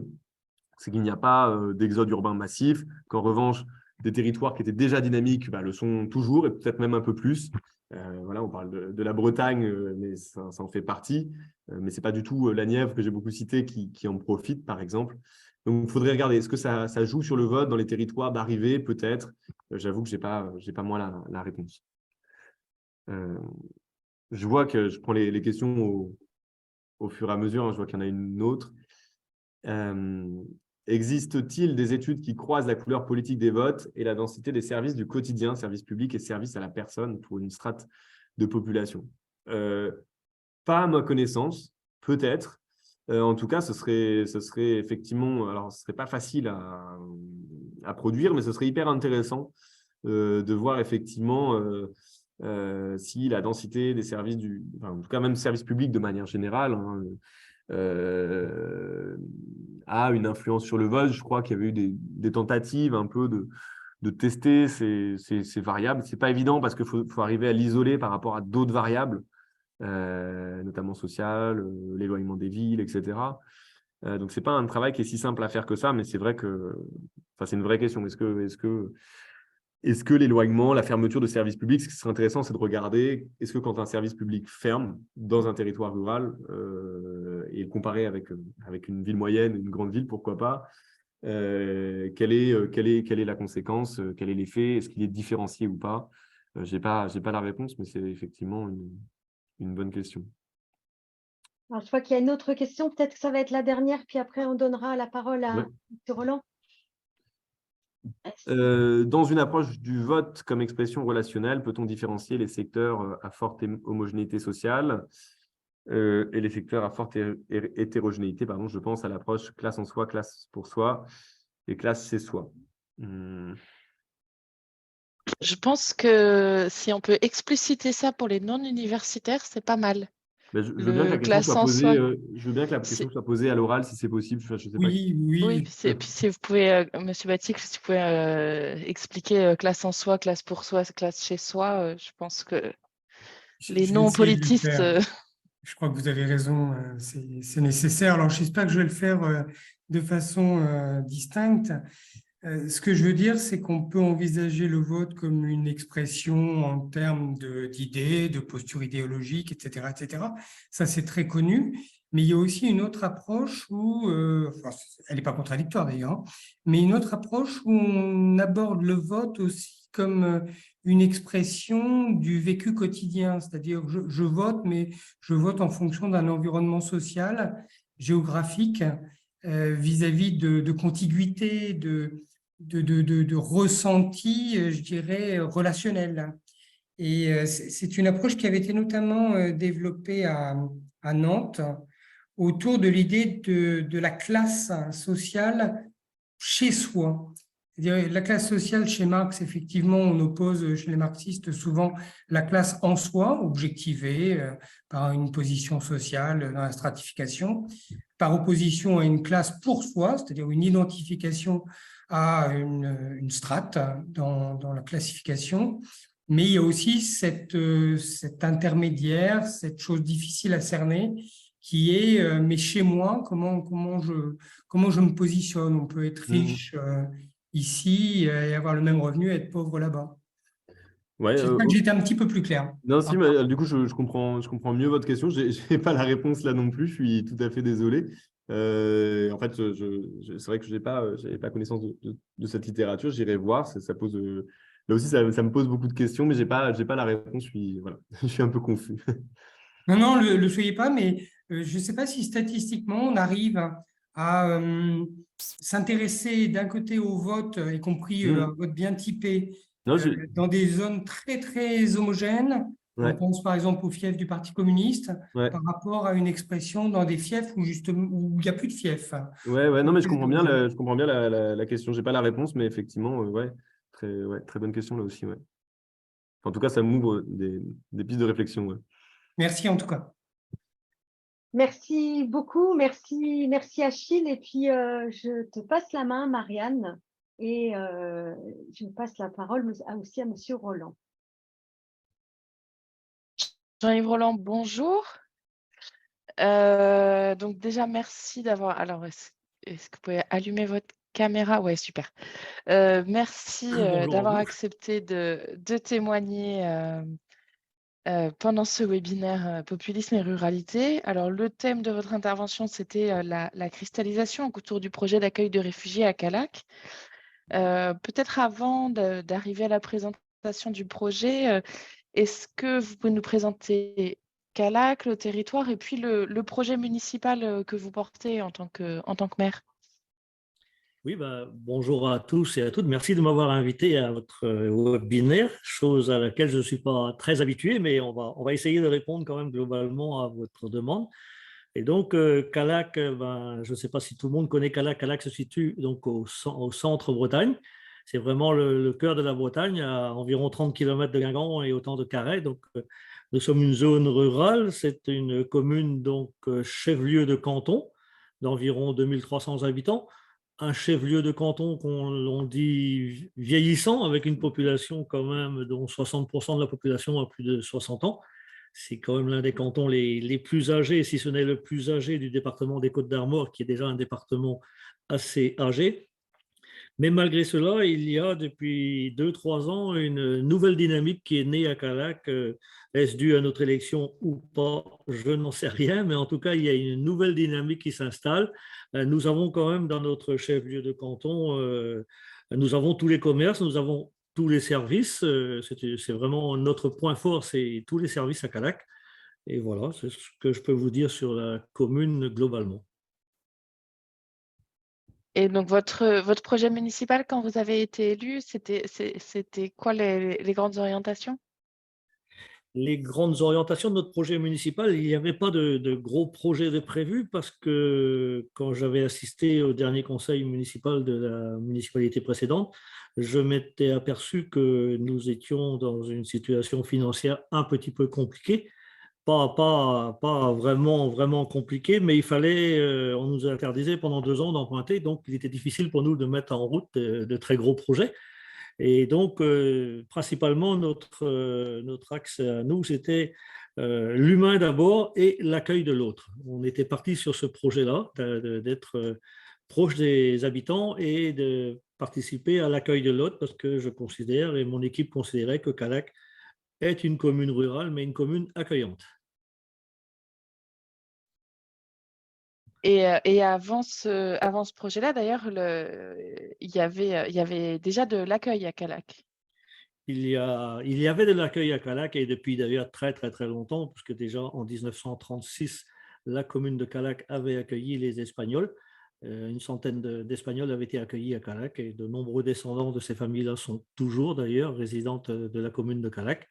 Speaker 5: c'est qu'il n'y a pas d'exode urbain massif, qu'en revanche, des territoires qui étaient déjà dynamiques le sont toujours, et peut-être même un peu plus. Voilà, on parle de la Bretagne, mais ça en fait partie. Mais ce n'est pas du tout la Nièvre, que j'ai beaucoup cité, qui en profite, par exemple. Donc, il faudrait regarder, est-ce que ça joue sur le vote dans les territoires d'arrivée, peut-être. J'avoue que je n'ai pas moi la réponse. Je vois que je prends les questions au fur et à mesure. Je vois qu'il y en a une autre. Existe-t-il des études qui croisent la couleur politique des votes et la densité des services du quotidien, services publics et services à la personne pour une strate de population? Pas à ma connaissance, peut-être. En tout cas, ce serait effectivement, alors ce ne serait pas facile à produire, mais ce serait hyper intéressant de voir effectivement si la densité des services en tout cas même services publics de manière générale, a une influence sur le vote. Je crois qu'il y avait eu des tentatives un peu de tester ces variables. Ce n'est pas évident parce qu'il faut arriver à l'isoler par rapport à d'autres variables, notamment sociales, l'éloignement des villes, etc. Donc, ce n'est pas un travail qui est si simple à faire que ça, mais c'est vrai que c'est une vraie question. Est-ce que l'éloignement, la fermeture de services publics, ce qui serait intéressant, c'est de regarder, est-ce que quand un service public ferme dans un territoire rural, et le comparer avec une ville moyenne, une grande ville, pourquoi pas, quelle est la conséquence, quel est l'effet, est-ce qu'il est différencié ou pas? Je n'ai pas la réponse, mais c'est effectivement une bonne question.
Speaker 3: Alors, je vois qu'il y a une autre question, peut-être que ça va être la dernière, puis après on donnera la parole à
Speaker 5: Ouais.
Speaker 3: M. Roland.
Speaker 5: Dans une approche du vote comme expression relationnelle, peut-on différencier les secteurs à forte homogénéité sociale et les secteurs à forte hétérogénéité? Pardon, je pense à l'approche classe en soi, classe pour soi et classe chez soi.
Speaker 1: Je pense que si on peut expliciter ça pour les non-universitaires, c'est pas mal.
Speaker 5: Je veux bien que la question soit posée, je veux bien que la question soit posée à l'oral si c'est possible. Je sais pas.
Speaker 1: Oui, puis si vous pouvez, Monsieur Batik, si vous pouvez expliquer classe en soi, classe pour soi, classe chez soi, je pense que les non-politistes…
Speaker 6: Je crois que vous avez raison, c'est nécessaire. Alors, je n'espère que je vais le faire de façon distincte. Ce que je veux dire, c'est qu'on peut envisager le vote comme une expression en termes d'idées, de postures idéologiques, etc., etc. Ça, c'est très connu. Mais il y a aussi une autre approche où, elle n'est pas contradictoire d'ailleurs, mais une autre approche où on aborde le vote aussi comme une expression du vécu quotidien. C'est-à-dire, je vote, mais je vote en fonction d'un environnement social, géographique, vis-à-vis de contiguïté, de ressenti, je dirais, relationnel. Et c'est une approche qui avait été notamment développée à Nantes autour de l'idée de la classe sociale chez soi. C'est-à-dire, la classe sociale chez Marx, effectivement, on oppose chez les marxistes souvent la classe en soi, objectivée par une position sociale dans la stratification, par opposition à une classe pour soi, c'est-à-dire une identification à une strate dans la classification. Mais il y a aussi cet intermédiaire, cette chose difficile à cerner, qui est, mais chez moi, comment je me positionne? On peut être riche ici et avoir le même revenu et être pauvre là-bas.
Speaker 5: Ouais,
Speaker 6: J'espère que j'étais un petit peu plus clair.
Speaker 5: non, si, mais, du coup, je comprends mieux votre question. Je n'ai pas la réponse là non plus. Je suis tout à fait désolé. En fait, c'est vrai que je n'avais pas connaissance de cette littérature. J'irai voir. Ça pose, là aussi, ça me pose beaucoup de questions, mais je n'ai pas la réponse. Je suis un peu confus.
Speaker 6: Non, le soyez pas, mais je ne sais pas si statistiquement, on arrive à s'intéresser d'un côté au vote, y compris un vote bien typé,
Speaker 5: Non,
Speaker 6: dans des zones très, très homogènes.
Speaker 5: Ouais.
Speaker 6: On pense par exemple aux fiefs du Parti communiste,
Speaker 5: Ouais.
Speaker 6: par rapport à une expression dans des fiefs où il n'y a plus de fiefs.
Speaker 5: Ouais, non, mais je comprends bien la question. Je n'ai pas la réponse, mais effectivement, très bonne question là aussi. Ouais. En tout cas, ça m'ouvre des pistes de réflexion. Ouais.
Speaker 6: Merci en tout cas.
Speaker 3: Merci beaucoup, merci Achille. Et puis, je te passe la main, Marianne, et je passe la parole aussi à Monsieur Roland.
Speaker 1: Jean-Yves Roland, bonjour. Donc déjà, merci d'avoir... Alors, est-ce que vous pouvez allumer votre caméra? Ouais, super. Merci
Speaker 7: Bonjour à
Speaker 1: d'avoir
Speaker 7: vous.
Speaker 1: accepté de témoigner pendant ce webinaire Populisme et ruralité. Alors, le thème de votre intervention, c'était la cristallisation autour du projet d'accueil de réfugiés à Calac. Peut-être avant d'arriver à la présentation du projet, est-ce que vous pouvez nous présenter Calac, le territoire, et puis le projet municipal que vous portez en tant que maire?
Speaker 7: Oui, bonjour à tous et à toutes. Merci de m'avoir invité à votre webinaire, chose à laquelle je ne suis pas très habitué, mais on va essayer de répondre quand même globalement à votre demande. Et donc, Calac, je ne sais pas si tout le monde connaît Calac. Calac se situe donc au centre Bretagne. C'est vraiment le cœur de la Bretagne, à environ 30 km de Guingamp et autant de Carhaix. Donc, nous sommes une zone rurale. C'est une commune, donc chef-lieu de canton d'environ 2300 habitants. Un chef-lieu de canton qu'on dit vieillissant, avec une population quand même dont 60% de la population a plus de 60 ans. C'est quand même l'un des cantons les plus âgés, si ce n'est le plus âgé du département des Côtes-d'Armor, qui est déjà un département assez âgé. Mais malgré cela, il y a depuis 2-3 ans une nouvelle dynamique qui est née à Calac. Est-ce dû à notre élection ou pas? Je n'en sais rien, mais en tout cas, il y a une nouvelle dynamique qui s'installe. Nous avons quand même dans notre chef-lieu de canton, nous avons tous les commerces, nous avons tous les services. C'est vraiment notre point fort, c'est tous les services à Calac. Et voilà, c'est ce que je peux vous dire sur la commune globalement.
Speaker 1: Et donc, votre projet municipal, quand vous avez été élu, c'était quoi les grandes orientations?
Speaker 7: Les grandes orientations de notre projet municipal, il n'y avait pas de gros projets de prévus parce que quand j'avais assisté au dernier conseil municipal de la municipalité précédente, je m'étais aperçu que nous étions dans une situation financière un petit peu compliquée. Pas vraiment, vraiment compliquée, mais il fallait, on nous interdisait pendant 2 ans d'emprunter, donc il était difficile pour nous de mettre en route de très gros projets. Et donc, principalement, notre axe à nous, c'était l'humain d'abord et l'accueil de l'autre. On était parti sur ce projet-là, d'être proche des habitants et de participer à l'accueil de l'autre, parce que je considère, et mon équipe considérait que Calac est une commune rurale, mais une commune accueillante.
Speaker 1: Et avant ce projet-là, d'ailleurs, il y avait déjà de l'accueil à Calac.
Speaker 7: Il y avait de l'accueil à Calac et depuis d'ailleurs très très très longtemps, puisque déjà en 1936, la commune de Calac avait accueilli les Espagnols. Une centaine d'Espagnols avaient été accueillis à Calac et de nombreux descendants de ces familles-là sont toujours d'ailleurs résidentes de la commune de Calac.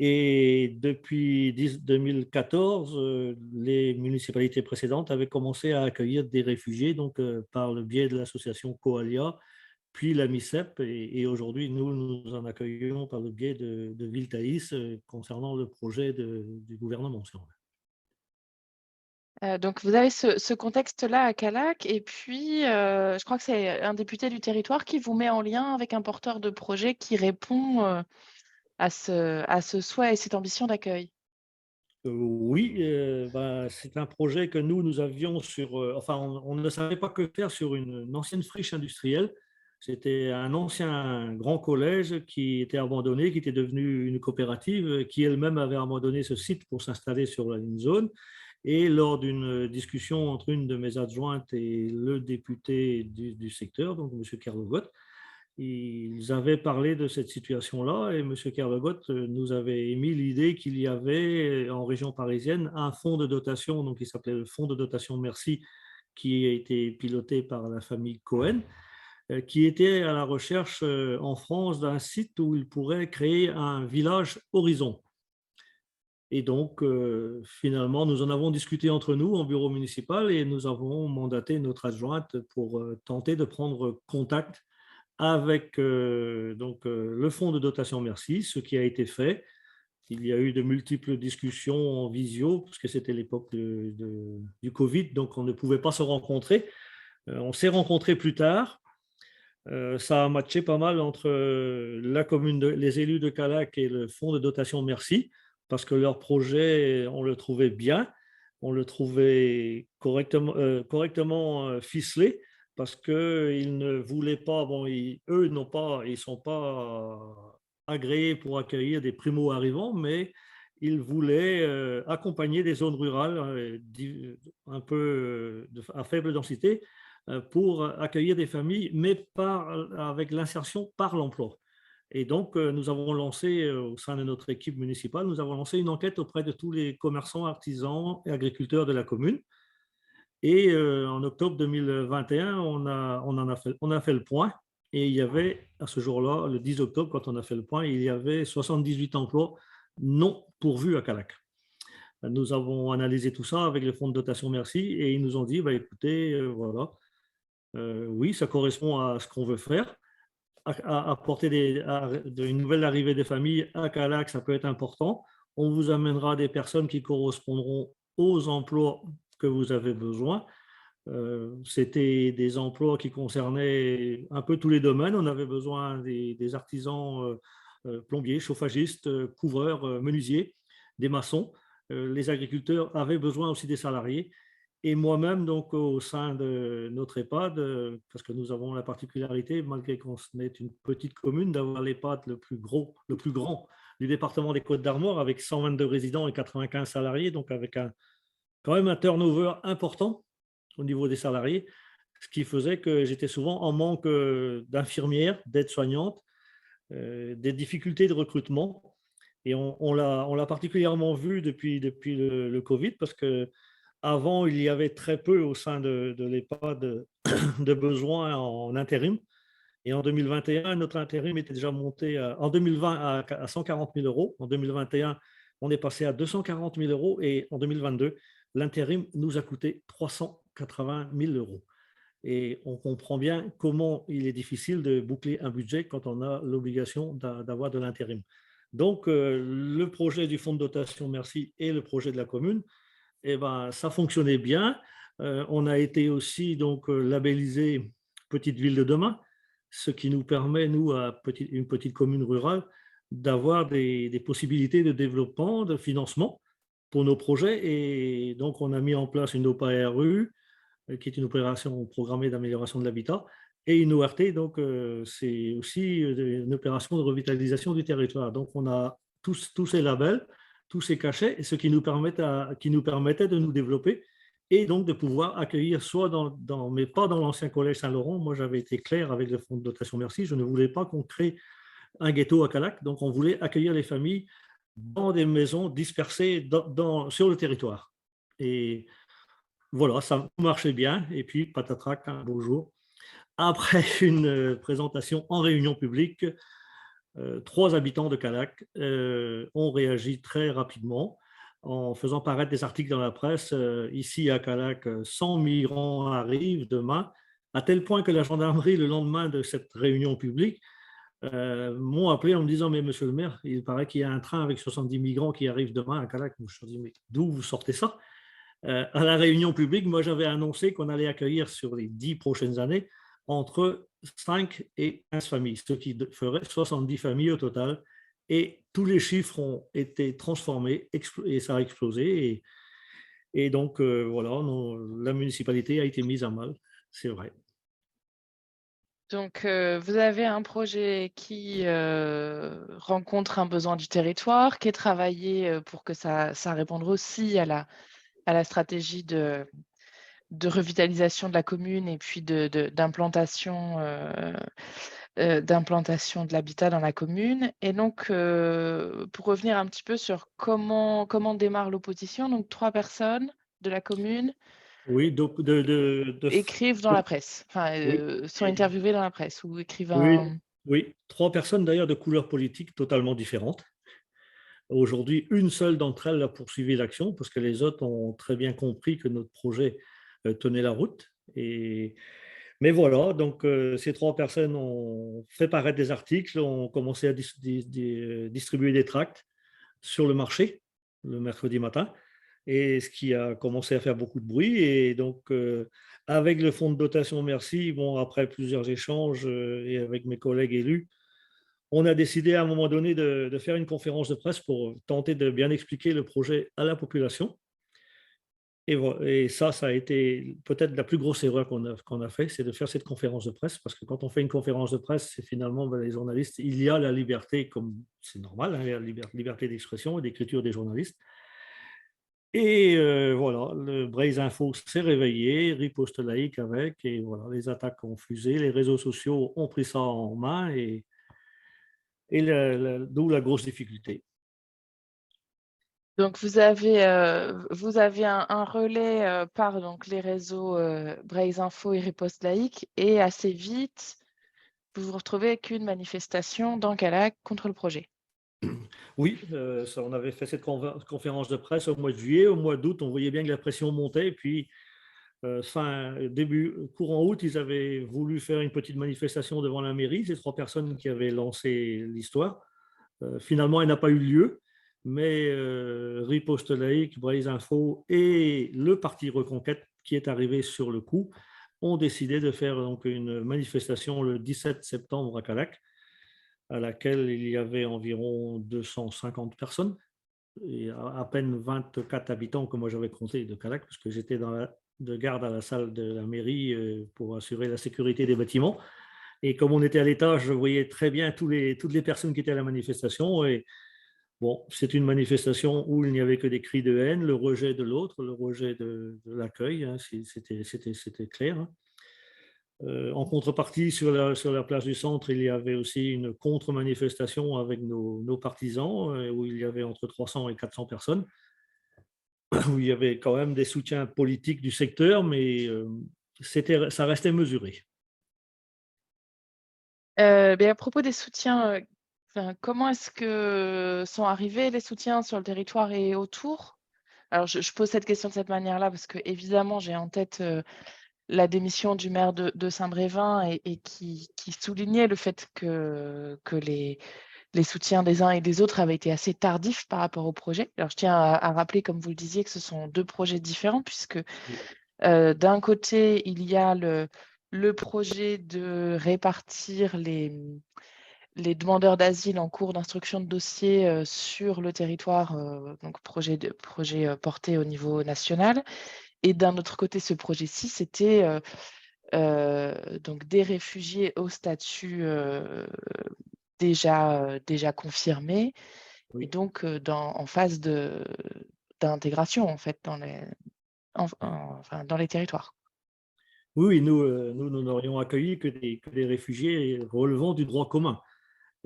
Speaker 7: Et depuis 2014, les municipalités précédentes avaient commencé à accueillir des réfugiés donc, par le biais de l'association Coalia, puis la MICEP. Et aujourd'hui, nous en accueillons par le biais de Viltaïs concernant le projet du gouvernement.
Speaker 1: Donc, vous avez ce contexte-là à Calac, et puis je crois que c'est un député du territoire qui vous met en lien avec un porteur de projet qui répond à ce souhait et cette ambition d'accueil.
Speaker 7: Oui, c'est un projet que nous avions sur. Enfin, on ne savait pas que faire sur une ancienne friche industrielle. C'était un ancien grand collège qui était abandonné, qui était devenu une coopérative, qui elle-même avait abandonné ce site pour s'installer sur une zone. Et lors d'une discussion entre une de mes adjointes et le député du secteur, donc M. Kerlogot, ils avaient parlé de cette situation-là et M. Kerlogot nous avait émis l'idée qu'il y avait en région parisienne un fonds de dotation, donc qui s'appelait le fonds de dotation Merci, qui a été piloté par la famille Cohen, qui était à la recherche en France d'un site où il pourrait créer un village horizon. Et donc, finalement, nous en avons discuté entre nous en bureau municipal et nous avons mandaté notre adjointe pour tenter de prendre contact avec le fonds de dotation Merci, ce qui a été fait. Il y a eu de multiples discussions en visio, parce que c'était l'époque du Covid, donc on ne pouvait pas se rencontrer. On s'est rencontrés plus tard. Ça a matché pas mal entre la commune, les élus de Calac et le fonds de dotation Merci, parce que leur projet, on le trouvait bien, on le trouvait correctement ficelé, parce qu'ils ne voulaient pas, bon, eux ils sont pas agréés pour accueillir des primo-arrivants, mais ils voulaient accompagner des zones rurales un peu à faible densité pour accueillir des familles, mais avec l'insertion par l'emploi. Et donc, nous avons lancé, au sein de notre équipe municipale, nous avons lancé une enquête auprès de tous les commerçants, artisans et agriculteurs de la commune. Et en octobre 2021, on a fait le point. Et il y avait, à ce jour-là, le 10 octobre, quand on a fait le point, il y avait 78 emplois non pourvus à Calac. Nous avons analysé tout ça avec le fonds de dotation Merci et ils nous ont dit, bah, écoutez, voilà, oui, ça correspond à ce qu'on veut faire. Apporter une nouvelle arrivée des familles à Calac, ça peut être important. On vous amènera des personnes qui correspondront aux emplois que vous avez besoin. C'était des emplois qui concernaient un peu tous les domaines. On avait besoin des artisans plombiers, chauffagistes, couvreurs, menuisiers, des maçons. Les agriculteurs avaient besoin aussi des salariés. Et moi-même, donc, au sein de notre EHPAD, parce que nous avons la particularité, malgré qu'on est une petite commune, d'avoir l'EHPAD le plus grand du département des Côtes-d'Armor, avec 122 résidents et 95 salariés, donc avec quand même un turnover important au niveau des salariés, ce qui faisait que j'étais souvent en manque d'infirmières, d'aides-soignantes, des difficultés de recrutement. Et on l'a particulièrement vu depuis le Covid, parce que avant, il y avait très peu au sein de l'EHPAD de besoins en intérim. Et en 2021, notre intérim était déjà monté en 2020 à 140 000 euros. En 2021, on est passé à 240 000 euros. Et en 2022, l'intérim nous a coûté 380 000 euros. Et on comprend bien comment il est difficile de boucler un budget quand on a l'obligation d'avoir de l'intérim. Donc, le projet du fonds de dotation Merci et le projet de la commune, eh ben, ça fonctionnait bien. On a été aussi donc labellisé Petite Ville de demain, ce qui nous permet, nous, à une petite commune rurale, d'avoir des possibilités de développement, de financement pour nos projets. Et donc, on a mis en place une OPARU, qui est une opération programmée d'amélioration de l'habitat, et une ORT, donc c'est aussi une opération de revitalisation du territoire. Donc, on a tous ces labels, tous ces cachets, ce qui nous permettait de nous développer et donc de pouvoir accueillir soit mais pas dans l'ancien collège Saint-Laurent. Moi, j'avais été clair avec le fonds de dotation Merci, je ne voulais pas qu'on crée un ghetto à Calac, donc on voulait accueillir les familles dans des maisons dispersées sur le territoire. Et voilà, ça marchait bien. Et puis, patatrac, un beau jour, après une présentation en réunion publique, 3 habitants de Calac ont réagi très rapidement en faisant paraître des articles dans la presse. Ici à Calac, 100 migrants arrivent demain, à tel point que la gendarmerie, le lendemain de cette réunion publique, m'ont appelé en me disant « Mais monsieur le maire, il paraît qu'il y a un train avec 70 migrants qui arrive demain à Calac. » Je me suis dit « Mais d'où vous sortez ça ?» À la réunion publique, moi j'avais annoncé qu'on allait accueillir sur les 10 prochaines années entre 5 et 15 familles, ce qui ferait 70 familles au total. Et tous les chiffres ont été transformés et ça a explosé. Et donc, voilà, la municipalité a été mise à mal, c'est vrai.
Speaker 1: Donc, vous avez un projet qui rencontre un besoin du territoire, qui est travaillé pour que ça réponde aussi à la stratégie de revitalisation de la commune et puis d'implantation de l'habitat dans la commune. Et donc, pour revenir un petit peu sur comment démarre l'opposition, donc 3 personnes de la commune
Speaker 7: Oui, donc
Speaker 1: écrivent dans la presse, enfin,
Speaker 7: oui.
Speaker 1: sont interviewées dans la presse ou écrivent
Speaker 7: Oui, 3 personnes d'ailleurs de couleurs politiques totalement différentes. Aujourd'hui, une seule d'entre elles a poursuivi l'action parce que les autres ont très bien compris que notre projet tenait la route. Mais voilà, donc ces 3 personnes ont fait paraître des articles, ont commencé à distribuer des tracts sur le marché le mercredi matin, et ce qui a commencé à faire beaucoup de bruit. Et donc, avec le fonds de dotation Merci, bon, après plusieurs échanges et avec mes collègues élus, on a décidé à un moment donné de faire une conférence de presse pour tenter de bien expliquer le projet à la population. Et ça a été peut-être la plus grosse erreur qu'on a fait, c'est de faire cette conférence de presse, parce que quand on fait une conférence de presse, c'est finalement les journalistes, il y a la liberté, comme c'est normal, hein, la liberté d'expression et d'écriture des journalistes. Et voilà, le Braise Info s'est réveillé, riposte laïque avec, et voilà, les attaques ont fusé, les réseaux sociaux ont pris ça en main, et d'où la grosse difficulté.
Speaker 1: Donc, vous avez un relais par donc, les réseaux Braise Info et Riposte Laïque, et assez vite, vous vous retrouvez avec une manifestation dans Calac contre le projet.
Speaker 7: Oui, on avait fait cette conférence de presse au mois de juillet. Au mois d'août, on voyait bien que la pression montait. Et puis, courant août, ils avaient voulu faire une petite manifestation devant la mairie. Ces 3 personnes qui avaient lancé l'histoire. Finalement, elle n'a pas eu lieu. Mais Riposte Laïque, Braise Info et le parti Reconquête, qui est arrivé sur le coup, ont décidé de faire donc une manifestation le 17 septembre à Calac, à laquelle il y avait environ 250 personnes et à peine 24 habitants que moi j'avais compté de Calac, parce que j'étais de garde à la salle de la mairie pour assurer la sécurité des bâtiments. Et comme on était à l'étage, je voyais très bien toutes les personnes qui étaient à la manifestation. Et bon, c'est une manifestation où il n'y avait que des cris de haine, le rejet de l'autre, le rejet de l'accueil, hein, c'était clair. Hein. En contrepartie, sur la place du centre, il y avait aussi une contre-manifestation avec nos partisans, où il y avait entre 300 et 400 personnes, où il y avait quand même des soutiens politiques du secteur, mais ça restait mesuré.
Speaker 1: À propos des soutiens, comment est-ce que sont arrivés les soutiens sur le territoire et autour? Alors, je pose cette question de cette manière-là parce que, évidemment, j'ai en tête la démission du maire de Saint-Brévin et qui soulignait le fait que les soutiens des uns et des autres avaient été assez tardifs par rapport au projet. Alors, je tiens à rappeler, comme vous le disiez, que ce sont 2 projets différents, puisque d'un côté, il y a le projet de répartir les demandeurs d'asile en cours d'instruction de dossier sur le territoire, donc projet porté au niveau national. Et d'un autre côté, ce projet-ci, c'était donc des réfugiés au statut déjà confirmé, et
Speaker 7: Oui.
Speaker 1: donc en phase d'intégration en fait dans les territoires.
Speaker 7: Oui, nous n'aurions accueilli que des réfugiés relevant du droit commun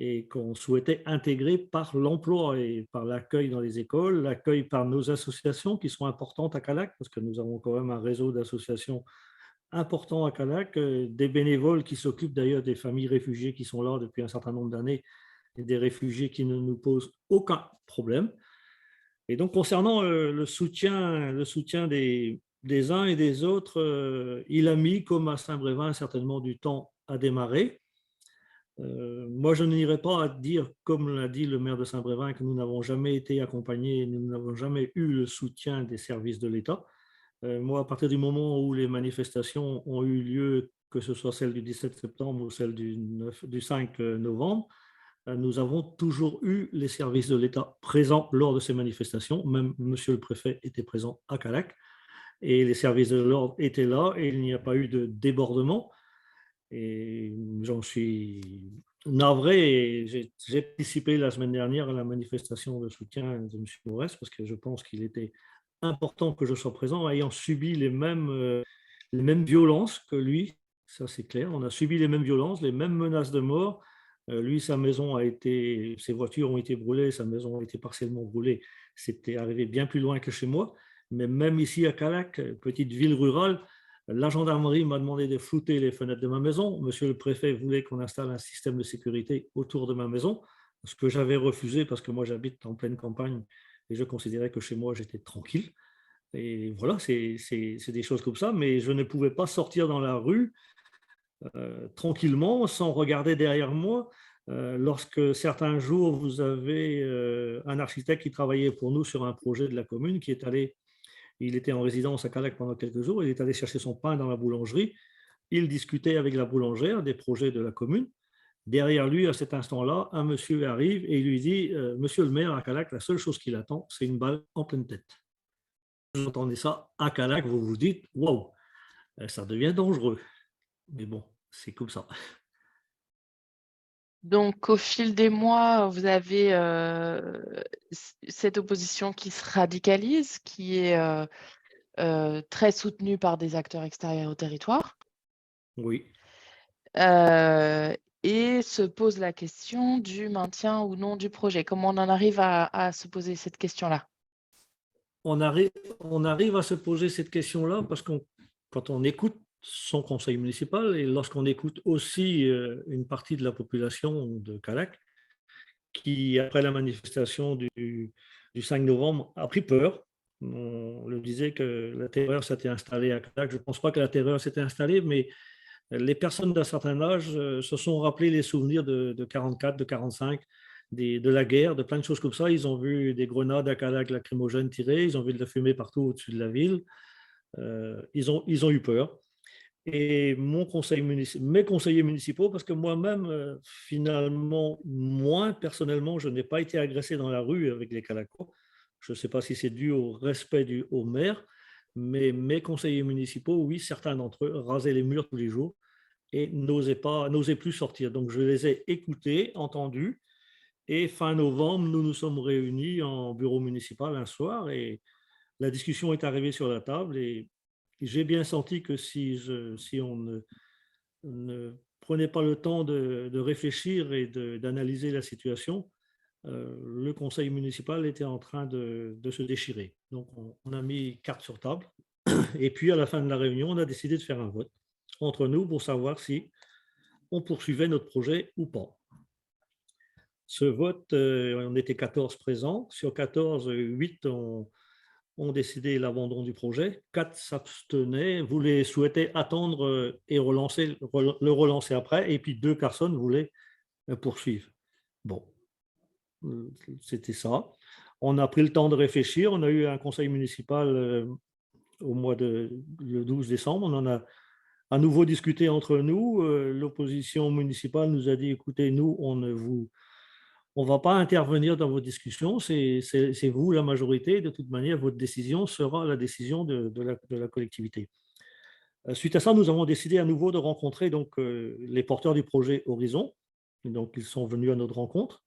Speaker 7: et qu'on souhaitait intégrer par l'emploi et par l'accueil dans les écoles, l'accueil par nos associations qui sont importantes à Calac, parce que nous avons quand même un réseau d'associations important à Calac, des bénévoles qui s'occupent d'ailleurs des familles réfugiées qui sont là depuis un certain nombre d'années, et des réfugiés qui ne nous posent aucun problème. Et donc, concernant le soutien des uns et des autres, il a mis, comme à Saint-Brévin, certainement du temps à démarrer. Moi, je n'irai pas à dire, comme l'a dit le maire de Saint-Brévin, que nous n'avons jamais été accompagnés, nous n'avons jamais eu le soutien des services de l'État. Moi, à partir du moment où les manifestations ont eu lieu, que ce soit celle du 17 septembre ou celle du 5 novembre, nous avons toujours eu les services de l'État présents lors de ces manifestations. Même monsieur le préfet était présent à Calac et les services de l'ordre étaient là et il n'y a pas eu de débordement. Et j'en suis navré. Et j'ai participé la semaine dernière à la manifestation de soutien de M. Mourès parce que je pense qu'il était important que je sois présent, ayant subi les mêmes violences que lui. Ça, c'est clair. On a subi les mêmes violences, les mêmes menaces de mort. Lui, ses voitures ont été brûlées, sa maison a été partiellement brûlée. C'était arrivé bien plus loin que chez moi. Mais même ici à Calac, petite ville rurale, la gendarmerie m'a demandé de flouter les fenêtres de ma maison. Monsieur le préfet voulait qu'on installe un système de sécurité autour de ma maison, ce que j'avais refusé parce que moi j'habite en pleine campagne et je considérais que chez moi j'étais tranquille. Et voilà, c'est des choses comme ça, mais je ne pouvais pas sortir dans la rue tranquillement, sans regarder derrière moi, Lorsque certains jours, vous avez un architecte qui travaillait pour nous sur un projet de la commune qui est allé, il était en résidence à Calac pendant quelques jours, il est allé chercher son pain dans la boulangerie, il discutait avec la boulangère des projets de la commune. Derrière lui, à cet instant-là, un monsieur arrive et il lui dit Monsieur le maire, à Calac, la seule chose qu'il attend, c'est une balle en pleine tête. Vous entendez ça à Calac, vous vous dites waouh, ça devient dangereux. Mais bon, c'est comme ça.
Speaker 1: Donc, au fil des mois, vous avez cette opposition qui se radicalise, qui est très soutenue par des acteurs extérieurs au territoire.
Speaker 7: Oui.
Speaker 1: Et se pose la question du maintien ou non du projet. Comment on en arrive à se poser cette question-là?
Speaker 7: On arrive à se poser cette question-là parce que quand on écoute son conseil municipal et lorsqu'on écoute aussi une partie de la population de Calac qui, après la manifestation du 5 novembre, a pris peur. On le disait que la terreur s'était installée à Calac. Je ne pense pas que la terreur s'était installée, mais les personnes d'un certain âge se sont rappelées les souvenirs de 44, de 45, de la guerre, de plein de choses comme ça. Ils ont vu des grenades à Calac lacrymogènes tirées, ils ont vu de la fumée partout au-dessus de la ville. Ils ont eu peur. Et mes conseillers municipaux, parce que moi-même, finalement, moi, personnellement, je n'ai pas été agressé dans la rue avec les Calacois. Je ne sais pas si c'est dû au respect au maire, mais mes conseillers municipaux, oui, certains d'entre eux rasaient les murs tous les jours et n'osaient plus sortir. Donc, je les ai écoutés, entendus. Et fin novembre, nous nous sommes réunis en bureau municipal un soir et la discussion est arrivée sur la table. Et j'ai bien senti que si on ne prenait pas le temps de réfléchir et d'analyser la situation, le conseil municipal était en train de se déchirer. Donc, on a mis carte sur table. Et puis, à la fin de la réunion, on a décidé de faire un vote entre nous pour savoir si on poursuivait notre projet ou pas. Ce vote, on était 14 présents. Sur 14, 8 ont décidé l'abandon du projet. 4 s'abstenaient, souhaitaient attendre et le relancer après. Et puis 2 personnes voulaient poursuivre. Bon, c'était ça. On a pris le temps de réfléchir. On a eu un conseil municipal le 12 décembre. On en a à nouveau discuté entre nous. L'opposition municipale nous a dit, écoutez, nous, on ne va pas intervenir dans vos discussions, c'est vous la majorité, de toute manière, votre décision sera la décision de la collectivité. Suite à ça, nous avons décidé à nouveau de rencontrer donc, les porteurs du projet Horizon. Donc, ils sont venus à notre rencontre.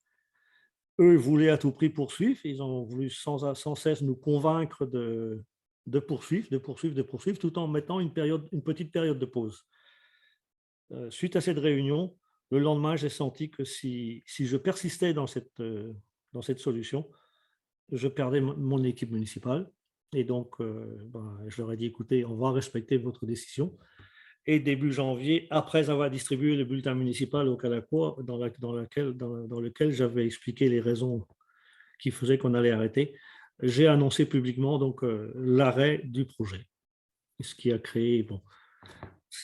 Speaker 7: Eux voulaient à tout prix poursuivre. Ils ont voulu sans cesse nous convaincre de poursuivre, tout en mettant une petite période de pause. Suite à cette réunion, le lendemain, j'ai senti que si je persistais dans cette solution, je perdais mon équipe municipale. Et donc, je leur ai dit, écoutez, on va respecter votre décision. Et début janvier, après avoir distribué le bulletin municipal au Calacois, dans lequel j'avais expliqué les raisons qui faisaient qu'on allait arrêter, j'ai annoncé publiquement donc l'arrêt du projet. Ce qui a créé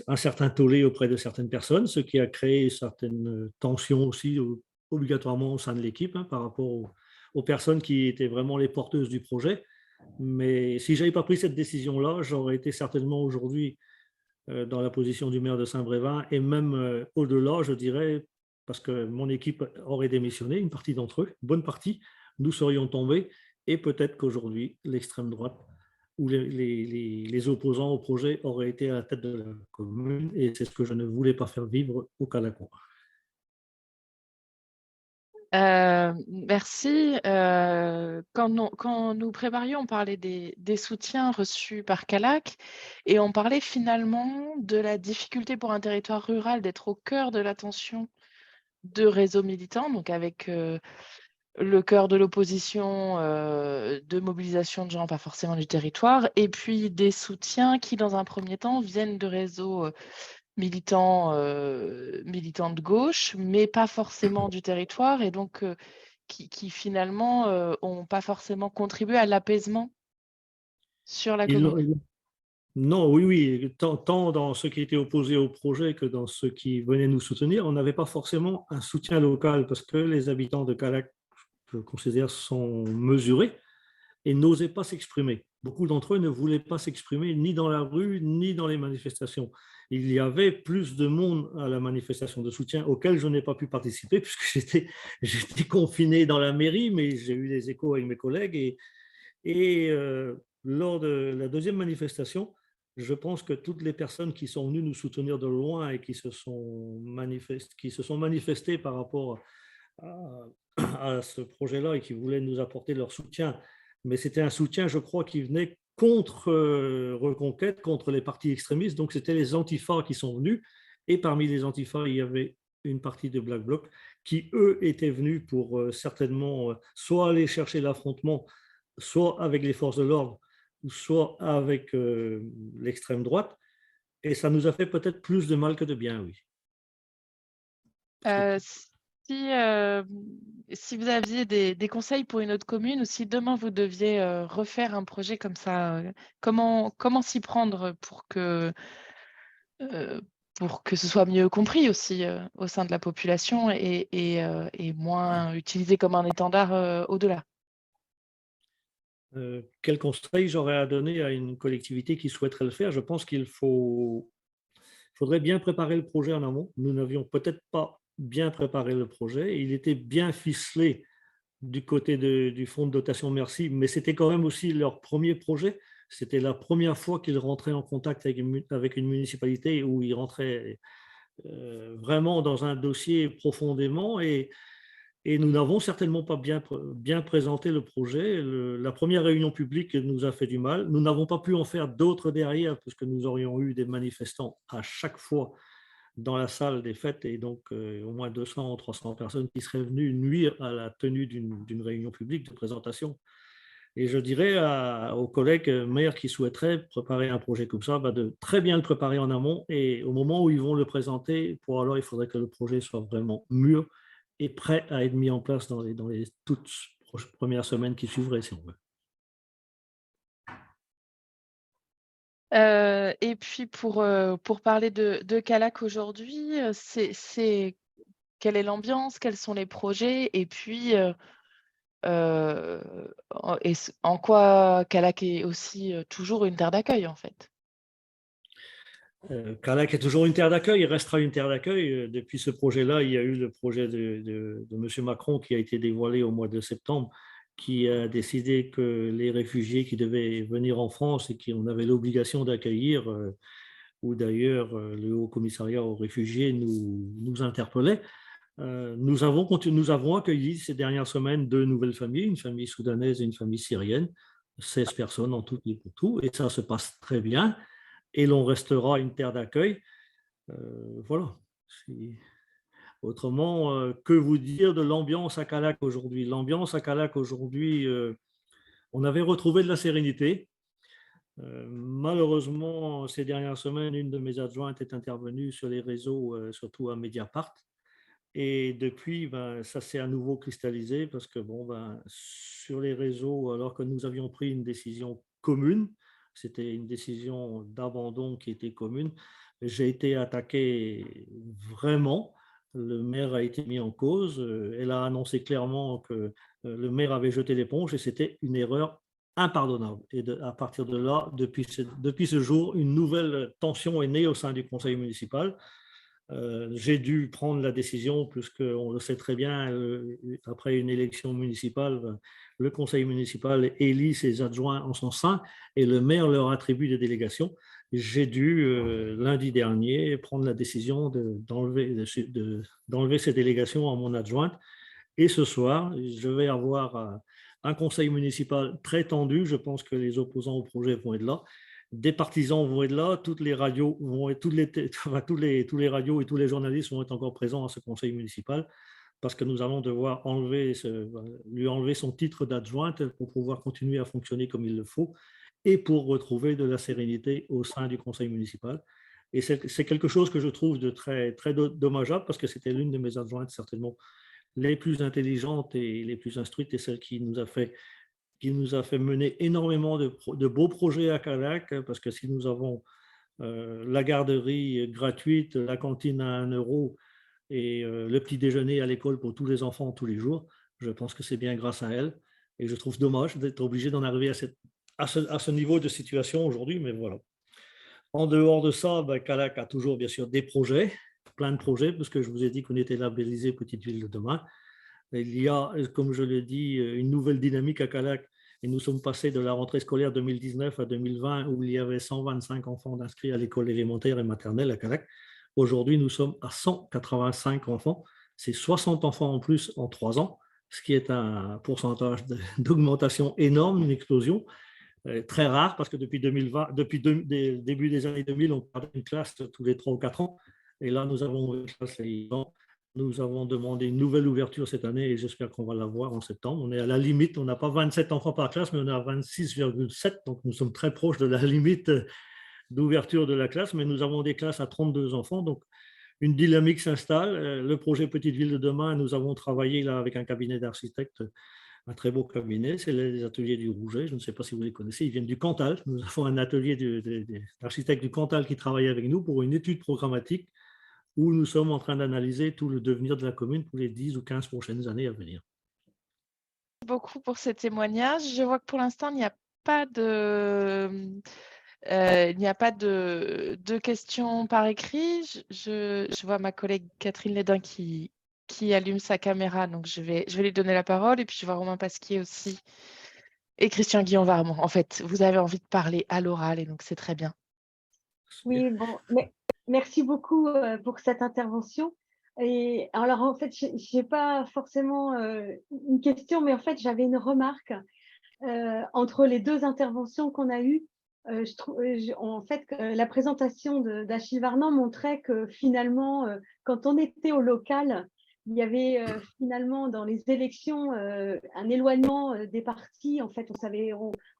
Speaker 7: un certain tollé auprès de certaines personnes, ce qui a créé certaines tensions aussi obligatoirement au sein de l'équipe par rapport aux personnes qui étaient vraiment les porteuses du projet. Mais si je n'avais pas pris cette décision-là, j'aurais été certainement aujourd'hui dans la position du maire de Saint-Brévin et même au-delà, je dirais, parce que mon équipe aurait démissionné, une partie d'entre eux, une bonne partie, nous serions tombés et peut-être qu'aujourd'hui, l'extrême droite ou les opposants au projet auraient été à la tête de la commune et c'est ce que je ne voulais pas faire vivre au Calacois.
Speaker 1: Merci. Quand nous préparions, on parlait des soutiens reçus par Calac et on parlait finalement de la difficulté pour un territoire rural d'être au cœur de l'attention de réseaux militants, donc avec le cœur de l'opposition, de mobilisation de gens, pas forcément du territoire, et puis des soutiens qui, dans un premier temps, viennent de réseaux militants de gauche, mais pas forcément du territoire, et donc qui finalement n'ont pas forcément contribué à l'apaisement sur la commune.
Speaker 7: Non, oui, oui, tant dans ceux qui étaient opposés au projet que dans ceux qui venaient nous soutenir, on n'avait pas forcément un soutien local parce que les habitants de Calac, je considère, sont mesurés et n'osaient pas s'exprimer. Beaucoup d'entre eux ne voulaient pas s'exprimer ni dans la rue, ni dans les manifestations. Il y avait plus de monde à la manifestation de soutien auquel je n'ai pas pu participer puisque j'étais confiné dans la mairie, mais j'ai eu des échos avec mes collègues et lors de la deuxième manifestation, je pense que toutes les personnes qui sont venues nous soutenir de loin et qui se sont manifestées par rapport à ce projet-là et qui voulaient nous apporter leur soutien, mais c'était un soutien, je crois, qui venait contre Reconquête, contre les partis extrémistes. Donc, c'était les antifas qui sont venus. Et parmi les antifas, il y avait une partie de Black Bloc qui, eux, étaient venus pour certainement soit aller chercher l'affrontement, soit avec les forces de l'ordre, soit avec l'extrême droite. Et ça nous a fait peut-être plus de mal que de bien, oui.
Speaker 1: Euh, si, euh, si vous aviez des conseils pour une autre commune ou si demain vous deviez refaire un projet comme ça, comment s'y prendre euh, pour que ce soit mieux compris aussi au sein de la population et moins utilisé comme un étendard au-delà?
Speaker 7: Quel conseil j'aurais à donner à une collectivité qui souhaiterait le faire? Je pense qu'il faudrait bien préparer le projet en amont. Nous n'avions peut-être pas bien préparé le projet. Il était bien ficelé du côté du fonds de dotation Merci, mais c'était quand même aussi leur premier projet. C'était la première fois qu'ils rentraient en contact avec une municipalité où ils rentraient vraiment dans un dossier profondément et nous n'avons certainement pas bien présenté le projet. La première réunion publique nous a fait du mal. Nous n'avons pas pu en faire d'autres derrière puisque nous aurions eu des manifestants à chaque fois dans la salle des fêtes et donc au moins 200 ou 300 personnes qui seraient venues nuire à la tenue d'une réunion publique de présentation. Et je dirais aux collègues maires qui souhaiteraient préparer un projet comme ça, de très bien le préparer en amont et au moment où ils vont le présenter, il faudrait que le projet soit vraiment mûr et prêt à être mis en place dans les toutes premières semaines qui suivraient, si on veut.
Speaker 1: Et puis pour parler de Calac aujourd'hui, quelle est l'ambiance, quels sont les projets et puis en quoi Calac est aussi toujours une terre d'accueil en fait.
Speaker 7: Calac est toujours une terre d'accueil, il restera une terre d'accueil. Depuis ce projet-là, il y a eu le projet de M. Macron qui a été dévoilé au mois de septembre, qui a décidé que les réfugiés qui devaient venir en France et qu'on avait l'obligation d'accueillir, ou d'ailleurs le Haut Commissariat aux réfugiés nous interpellait. Nous avons accueilli ces dernières semaines 2 nouvelles familles, une famille soudanaise et une famille syrienne, 16 personnes en tout et pour tout, et ça se passe très bien. Et l'on restera une terre d'accueil. Voilà. Autrement, que vous dire de l'ambiance à Calac aujourd'hui? L'ambiance à Calac aujourd'hui, on avait retrouvé de la sérénité. Malheureusement, ces dernières semaines, une de mes adjointes est intervenue sur les réseaux, surtout à Mediapart. Et depuis, ça s'est à nouveau cristallisé parce que sur les réseaux, alors que nous avions pris une décision commune, c'était une décision d'abandon qui était commune, j'ai été attaqué vraiment. Le maire a été mis en cause. Elle a annoncé clairement que le maire avait jeté l'éponge et c'était une erreur impardonnable. Et à partir de là, depuis ce jour, une nouvelle tension est née au sein du conseil municipal. J'ai dû prendre la décision, puisqu'on le sait très bien, après une élection municipale, le conseil municipal élit ses adjoints en son sein et le maire leur attribue des délégations. J'ai dû, lundi dernier, prendre la décision d'enlever ces délégations à mon adjointe. Et ce soir, je vais avoir un conseil municipal très tendu. Je pense que les opposants au projet vont être là. Des partisans vont être là, toutes les radios vont être, tous les radios et tous les journalistes vont être encore présents à ce conseil municipal parce que nous allons devoir lui enlever son titre d'adjointe pour pouvoir continuer à fonctionner comme il le faut et pour retrouver de la sérénité au sein du conseil municipal. Et c'est quelque chose que je trouve de très, très dommageable parce que c'était l'une de mes adjointes certainement les plus intelligentes et les plus instruites et celle qui nous a fait qui nous a fait mener énormément de beaux projets à Calac, parce que si nous avons la garderie gratuite, la cantine à 1 € et le petit déjeuner à l'école pour tous les enfants tous les jours, je pense que c'est bien grâce à elle. Et je trouve dommage d'être obligé d'en arriver à ce niveau de situation aujourd'hui, mais voilà. En dehors de ça, Calac a toujours bien sûr des projets, plein de projets, parce que je vous ai dit qu'on était labellisé Petite Ville de demain. Il y a, comme je l'ai dit, une nouvelle dynamique à Calac. Et nous sommes passés de la rentrée scolaire 2019 à 2020, où il y avait 125 enfants inscrits à l'école élémentaire et maternelle à Calac. Aujourd'hui, nous sommes à 185 enfants. C'est 60 enfants en plus en 3 ans, ce qui est un pourcentage d'augmentation énorme, une explosion. Très rare, parce que depuis 2020, depuis début des années 2000, on perdait une classe tous les 3 ou 4 ans. Et là, nous avons une classe les ans. Nous avons demandé une nouvelle ouverture cette année et j'espère qu'on va l'avoir en septembre. On est à la limite, on n'a pas 27 enfants par classe, mais on est à 26,7. Donc, nous sommes très proches de la limite d'ouverture de la classe, mais nous avons des classes à 32 enfants. Donc, une dynamique s'installe. Le projet Petite Ville de demain, nous avons travaillé là avec un cabinet d'architectes, un très beau cabinet, c'est les ateliers du Rouget. Je ne sais pas si vous les connaissez, ils viennent du Cantal. Nous avons un atelier d'architectes du Cantal qui travaille avec nous pour une étude programmatique où nous sommes en train d'analyser tout le devenir de la commune pour les 10 ou 15 prochaines années à venir.
Speaker 1: Merci beaucoup pour ces témoignages. Je vois que pour l'instant, il n'y a pas de questions par écrit. Je vois ma collègue Catherine Lédin qui allume sa caméra, donc je vais lui donner la parole. Et puis, je vois Romain Pasquier aussi et Christian Guillon-Varmont. En fait, vous avez envie de parler à l'oral et donc c'est très bien.
Speaker 3: Oui, bon, mais merci beaucoup pour cette intervention. Et alors, en fait, j'ai pas forcément une question, mais en fait, j'avais une remarque entre les deux interventions qu'on a eues. En fait, la présentation d'Achille Varnan montrait que finalement, quand on était au local, il y avait finalement dans les élections un éloignement des partis. En fait,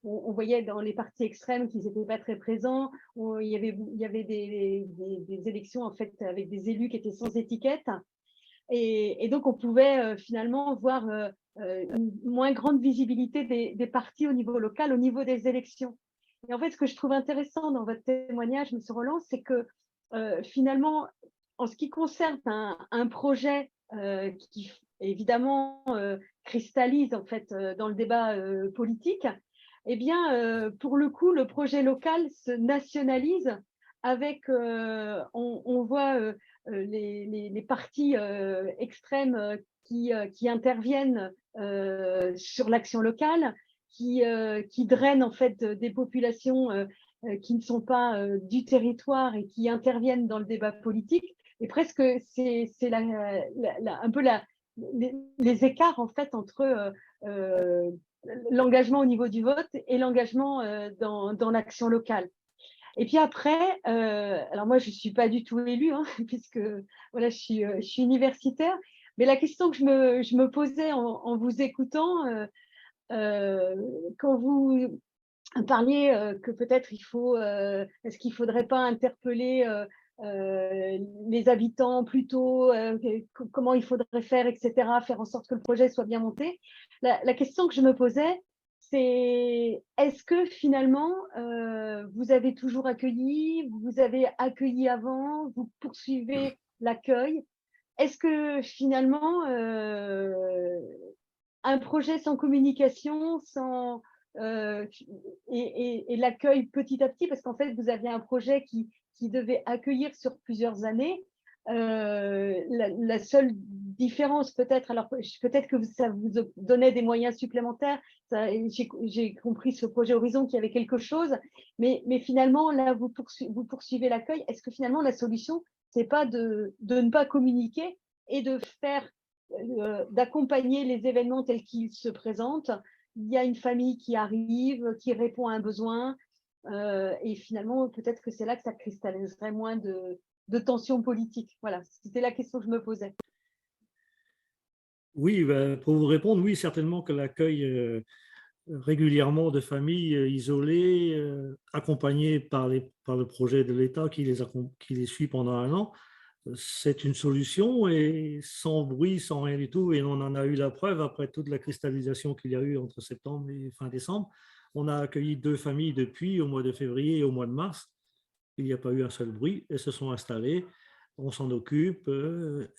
Speaker 3: on voyait dans les partis extrêmes qu'ils n'étaient pas très présents. Il y avait des élections en fait avec des élus qui étaient sans étiquette. Et donc, on pouvait finalement voir une moins grande visibilité des partis au niveau local, au niveau des élections. Et en fait, ce que je trouve intéressant dans votre témoignage, M. Roland, c'est que finalement, en ce qui concerne un projet qui évidemment cristallise en fait dans le débat politique, eh bien, pour le coup, le projet local se nationalise avec, on voit les partis extrêmes qui interviennent sur l'action locale, qui drainent en fait des populations qui ne sont pas du territoire et qui interviennent dans le débat politique. Et presque, c'est un peu les écarts en fait entre l'engagement au niveau du vote et l'engagement dans l'action locale. Et puis après, alors moi, je ne suis pas du tout élue, hein, puisque voilà, je suis universitaire, mais la question que je me posais en vous écoutant, quand vous parliez que peut-être est-ce qu'il ne faudrait pas interpeller les habitants plus tôt, comment il faudrait faire, etc., faire en sorte que le projet soit bien monté. La question que je me posais, c'est est-ce que finalement, vous avez toujours accueilli, vous avez accueilli avant, vous poursuivez l'accueil? Est-ce que finalement, un projet sans communication, sans et l'accueil petit à petit, parce qu'en fait, vous aviez un projet qui devait accueillir sur plusieurs années. La seule différence peut-être, alors peut-être que ça vous donnait des moyens supplémentaires, j'ai compris ce projet Horizon qu'il y avait quelque chose, mais finalement, là, vous poursuivez l'accueil. Est-ce que finalement, la solution, c'est pas de ne pas communiquer et de faire d'accompagner les événements tels qu'ils se présentent? Il y a une famille qui arrive, qui répond à un besoin, et finalement, peut-être que c'est là que ça cristalliserait moins de tensions politiques. Voilà, c'était la question que je me posais.
Speaker 7: Oui, pour vous répondre, oui, certainement que l'accueil régulièrement de familles isolées, accompagnées par le projet de l'État qui les suit pendant 1 an, c'est une solution et sans bruit, sans rien du tout. Et on en a eu la preuve après toute la cristallisation qu'il y a eu entre septembre et fin décembre. On a accueilli 2 familles depuis au mois de février et au mois de mars. Il n'y a pas eu un seul bruit. Elles se sont installées. On s'en occupe.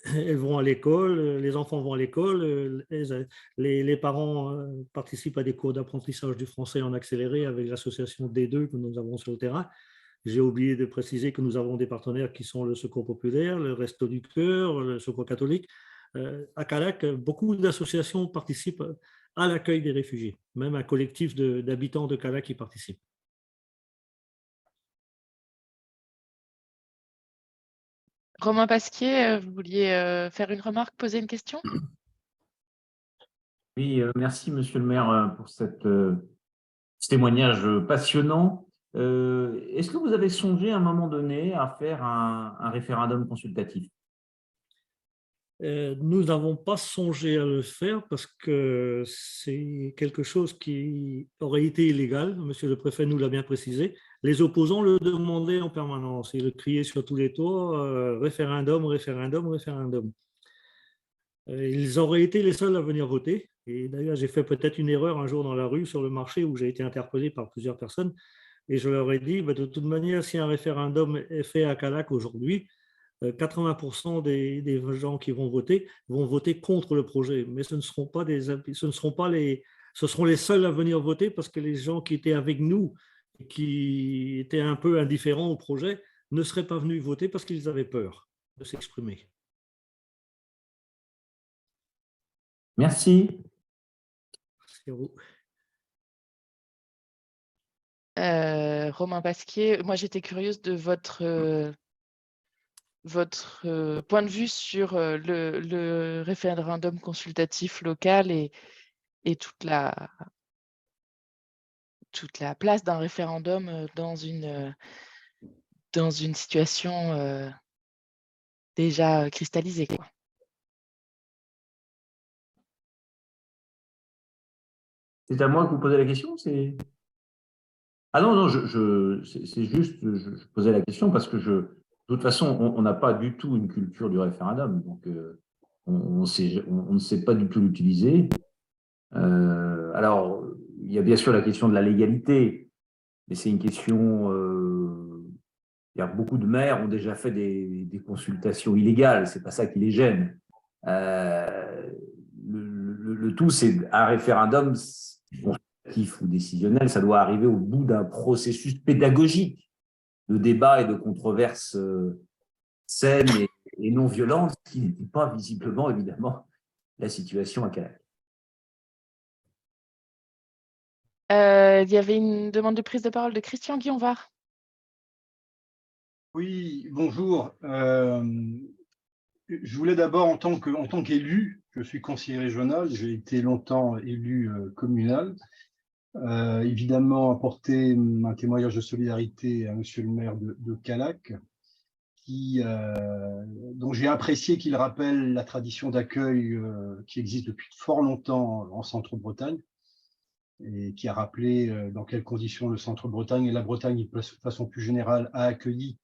Speaker 7: Elles vont à l'école. Les enfants vont à l'école. Les parents participent à des cours d'apprentissage du français en accéléré avec l'association D2 que nous avons sur le terrain. J'ai oublié de préciser que nous avons des partenaires qui sont le Secours populaire, le Resto du Cœur, le Secours catholique. À Calac, beaucoup d'associations participent à l'accueil des réfugiés. Même un collectif d'habitants de Calac qui participe.
Speaker 1: Romain Pasquier, vous vouliez faire une remarque, poser une question?
Speaker 2: Oui, merci Monsieur le maire pour ce témoignage passionnant. Est-ce que vous avez songé à un moment donné à faire un référendum consultatif?
Speaker 7: Nous n'avons pas songé à le faire parce que c'est quelque chose qui aurait été illégal. Monsieur le préfet nous l'a bien précisé. Les opposants le demandaient en permanence. Ils le criaient sur tous les toits, référendum, référendum, référendum. Ils auraient été les seuls à venir voter. Et d'ailleurs, j'ai fait peut-être une erreur un jour dans la rue sur le marché où j'ai été interpellé par plusieurs personnes. Et je leur ai dit, de toute manière, si un référendum est fait à Calac aujourd'hui, 80% des gens qui vont voter contre le projet. Mais ce seront les seuls à venir voter parce que les gens qui étaient avec nous, qui étaient un peu indifférents au projet, ne seraient pas venus voter parce qu'ils avaient peur de s'exprimer.
Speaker 2: Merci.
Speaker 7: Merci à vous.
Speaker 1: Romain Pasquier, moi j'étais curieuse de votre point de vue sur le référendum consultatif local et toute la place d'un référendum dans une situation déjà cristallisée, quoi.
Speaker 2: C'est à moi que vous posez la question? Ah non, non, c'est juste, je posais la question parce que de toute façon, on n'a pas du tout une culture du référendum, donc on ne sait pas du tout l'utiliser. Alors, il y a bien sûr la question de la légalité, mais c'est une question. Il y a beaucoup de maires ont déjà fait des consultations illégales, c'est pas ça qui les gêne. Le tout, c'est un référendum ou décisionnel, ça doit arriver au bout d'un processus pédagogique de débat et de controverses saines et non violentes, ce qui n'était pas visiblement, évidemment, la situation à Calac.
Speaker 1: Il y avait une demande de prise de parole de Christian Guionvar.
Speaker 8: Oui, bonjour. Je voulais d'abord, en tant qu'élu, je suis conseiller régional, j'ai été longtemps élu communal, évidemment apporter un témoignage de solidarité à monsieur le maire de Calac, dont j'ai apprécié qu'il rappelle la tradition d'accueil qui existe depuis fort longtemps en Centre-Bretagne, et qui a rappelé dans quelles conditions le Centre-Bretagne et la Bretagne, de façon plus générale, a accueilli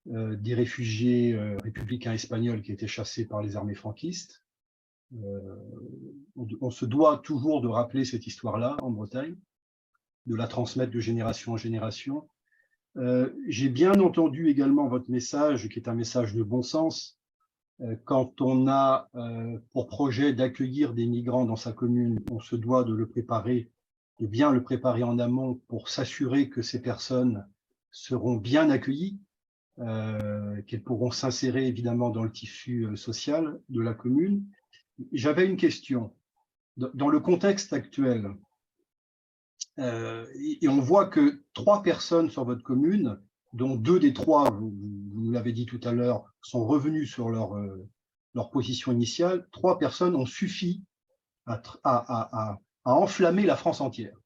Speaker 8: des réfugiés républicains espagnols qui étaient chassés par les armées franquistes. On se doit toujours de rappeler cette histoire-là en Bretagne, de la transmettre de génération en génération. J'ai bien entendu également votre message, qui est un message de bon sens. Quand on a pour projet d'accueillir des migrants dans sa commune, on se doit de le préparer, de bien le préparer en amont pour s'assurer que ces personnes seront bien accueillies, qu'elles pourront s'insérer évidemment dans le tissu social de la commune. J'avais une question. Dans le contexte actuel, et on voit que 3 personnes sur votre commune, dont 2 des 3, vous nous l'avez dit tout à l'heure, sont revenus sur leur position initiale, 3 personnes ont suffi à enflammer la France entière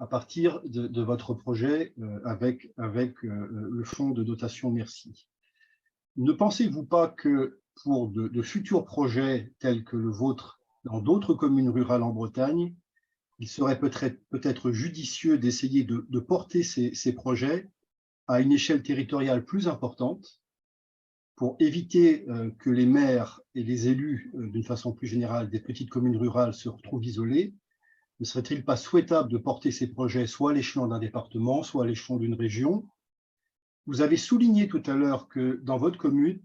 Speaker 8: à partir de votre projet avec le fonds de dotation Merci. Ne pensez-vous pas que pour de futurs projets tels que le vôtre dans d'autres communes rurales en Bretagne, il serait peut-être judicieux d'essayer de porter ces projets à une échelle territoriale plus importante pour éviter que les maires et les élus, d'une façon plus générale, des petites communes rurales se retrouvent isolés, ne serait-il pas souhaitable de porter ces projets soit à l'échelon d'un département, soit à l'échelon d'une région? Vous avez souligné tout à l'heure que dans votre commune,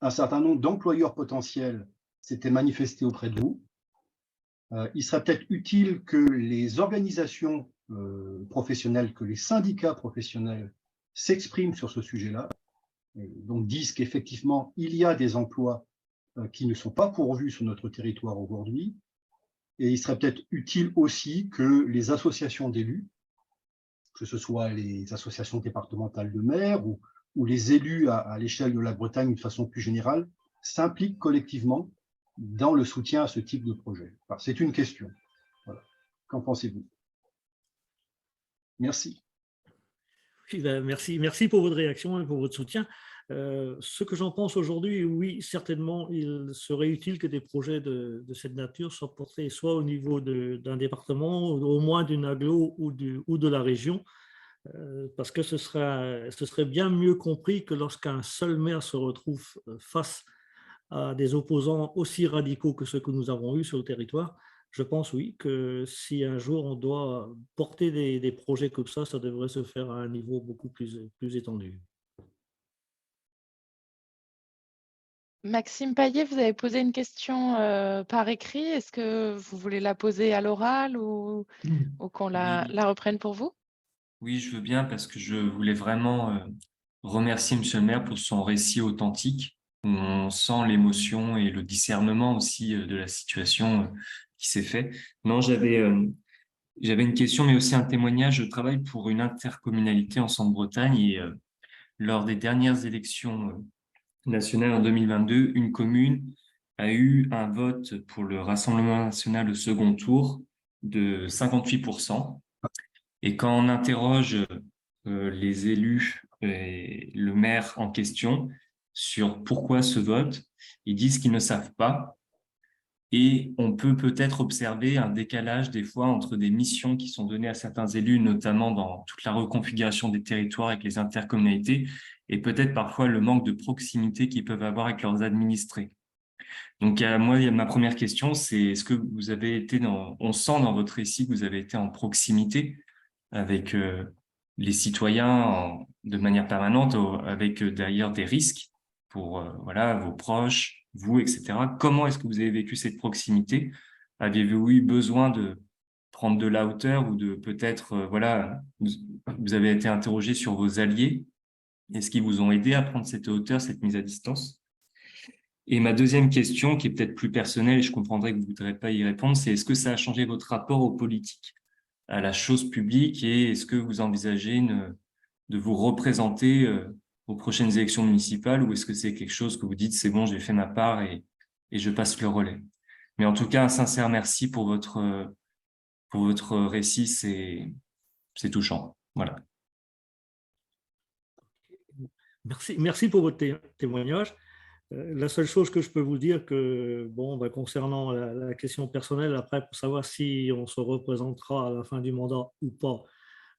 Speaker 8: un certain nombre d'employeurs potentiels s'étaient manifestés auprès de vous. Il serait peut-être utile que les organisations professionnelles, que les syndicats professionnels s'expriment sur ce sujet-là, donc disent qu'effectivement, il y a des emplois qui ne sont pas pourvus sur notre territoire aujourd'hui. Et il serait peut-être utile aussi que les associations d'élus, que ce soit les associations départementales de maires ou les élus à l'échelle de la Bretagne de façon plus générale, s'impliquent collectivement dans le soutien à ce type de projet. Enfin, c'est une question. Voilà. Qu'en pensez-vous? Merci.
Speaker 7: Oui, ben, merci pour votre réaction et pour votre soutien. Ce que j'en pense aujourd'hui, oui, certainement, il serait utile que des projets de cette nature soient portés soit au niveau d'un département, ou au moins d'une agglo ou de la région, parce que ce serait bien mieux compris que lorsqu'un seul maire se retrouve face à des opposants aussi radicaux que ceux que nous avons eus sur le territoire. Je pense, oui, que si un jour on doit porter des projets comme ça devrait se faire à un niveau beaucoup plus étendu.
Speaker 1: Maxime Payet, vous avez posé une question par écrit. Est-ce que vous voulez la poser à l'oral ou qu'on la reprenne pour vous?
Speaker 9: Oui, je veux bien parce que je voulais vraiment remercier Monsieur le maire pour son récit authentique, où on sent l'émotion et le discernement aussi de la situation qui s'est fait. Non, j'avais une question, mais aussi un témoignage. Je travaille pour une intercommunalité en Centre-Bretagne et lors des dernières élections nationales en 2022, une commune a eu un vote pour le Rassemblement national au second tour de 58%. Et quand on interroge les élus et le maire en question sur pourquoi ce vote, ils disent qu'ils ne savent pas. Et on peut peut-être observer un décalage des fois entre des missions qui sont données à certains élus, notamment dans toute la reconfiguration des territoires avec les intercommunalités, et peut-être parfois le manque de proximité qu'ils peuvent avoir avec leurs administrés. Donc, ma première question, c'est est-ce que vous avez été on sent dans votre récit que vous avez été en proximité avec les citoyens de manière permanente, avec d'ailleurs des risques pour voilà, vos proches, vous, etc. Comment est-ce que vous avez vécu cette proximité? Avez-vous eu besoin de prendre de la hauteur ou de peut-être, voilà, vous avez été interrogé sur vos alliés? Est-ce qu'ils vous ont aidé à prendre cette hauteur, cette mise à distance? Et ma deuxième question, qui est peut-être plus personnelle, et je comprendrais que vous ne voudrez pas y répondre, c'est est-ce que ça a changé votre rapport aux politiques, à la chose publique, et est-ce que vous envisagez de vous représenter aux prochaines élections municipales, ou est-ce que c'est quelque chose que vous dites c'est bon, j'ai fait ma part et je passe le relais? Mais en tout cas, un sincère merci pour votre récit, c'est touchant. Voilà.
Speaker 7: Merci pour votre témoignage. La seule chose que je peux vous dire que, bon, concernant la question personnelle, après, pour savoir si on se représentera à la fin du mandat ou pas,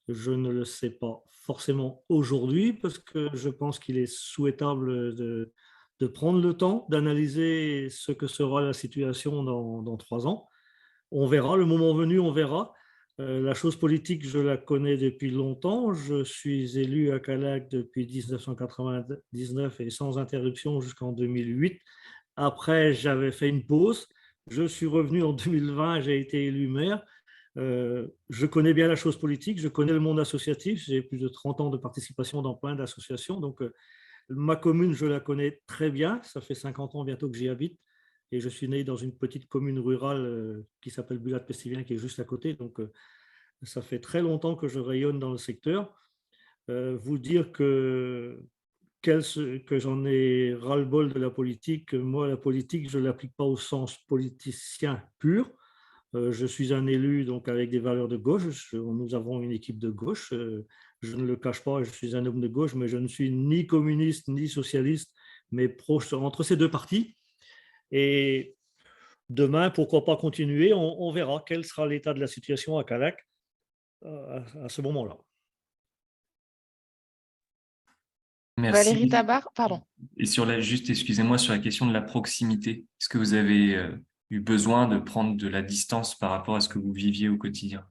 Speaker 7: je ne le sais pas forcément aujourd'hui, parce que je pense qu'il est souhaitable de prendre le temps d'analyser ce que sera la situation dans 3 ans. On verra, le moment venu, on verra. La chose politique, je la connais depuis longtemps. Je suis élu à Callac depuis 1999 et sans interruption jusqu'en 2008. Après, j'avais fait une pause. Je suis revenu en 2020, j'ai été élu maire. Je connais bien la chose politique, je connais le monde associatif. J'ai plus de 30 ans de participation dans plein d'associations. Donc, ma commune, je la connais très bien. Ça fait 50 ans bientôt que j'y habite. Et je suis né dans une petite commune rurale qui s'appelle Bulat-Pestivien, qui est juste à côté. Donc, ça fait très longtemps que je rayonne dans le secteur. Vous dire que j'en ai ras-le-bol de la politique. Moi, la politique, je ne l'applique pas au sens politicien pur. Je suis un élu donc, avec des valeurs de gauche. Nous avons une équipe de gauche. Je ne le cache pas, je suis un homme de gauche, mais je ne suis ni communiste ni socialiste, mais proche entre ces deux partis. Et demain, pourquoi pas continuer, on verra quel sera l'état de la situation à Callac à ce moment-là.
Speaker 9: Merci.
Speaker 1: Valérie Tabar, pardon.
Speaker 9: Et juste, excusez-moi, sur la question de la proximité, est-ce que vous avez eu besoin de prendre de la distance par rapport à ce que vous viviez au quotidien?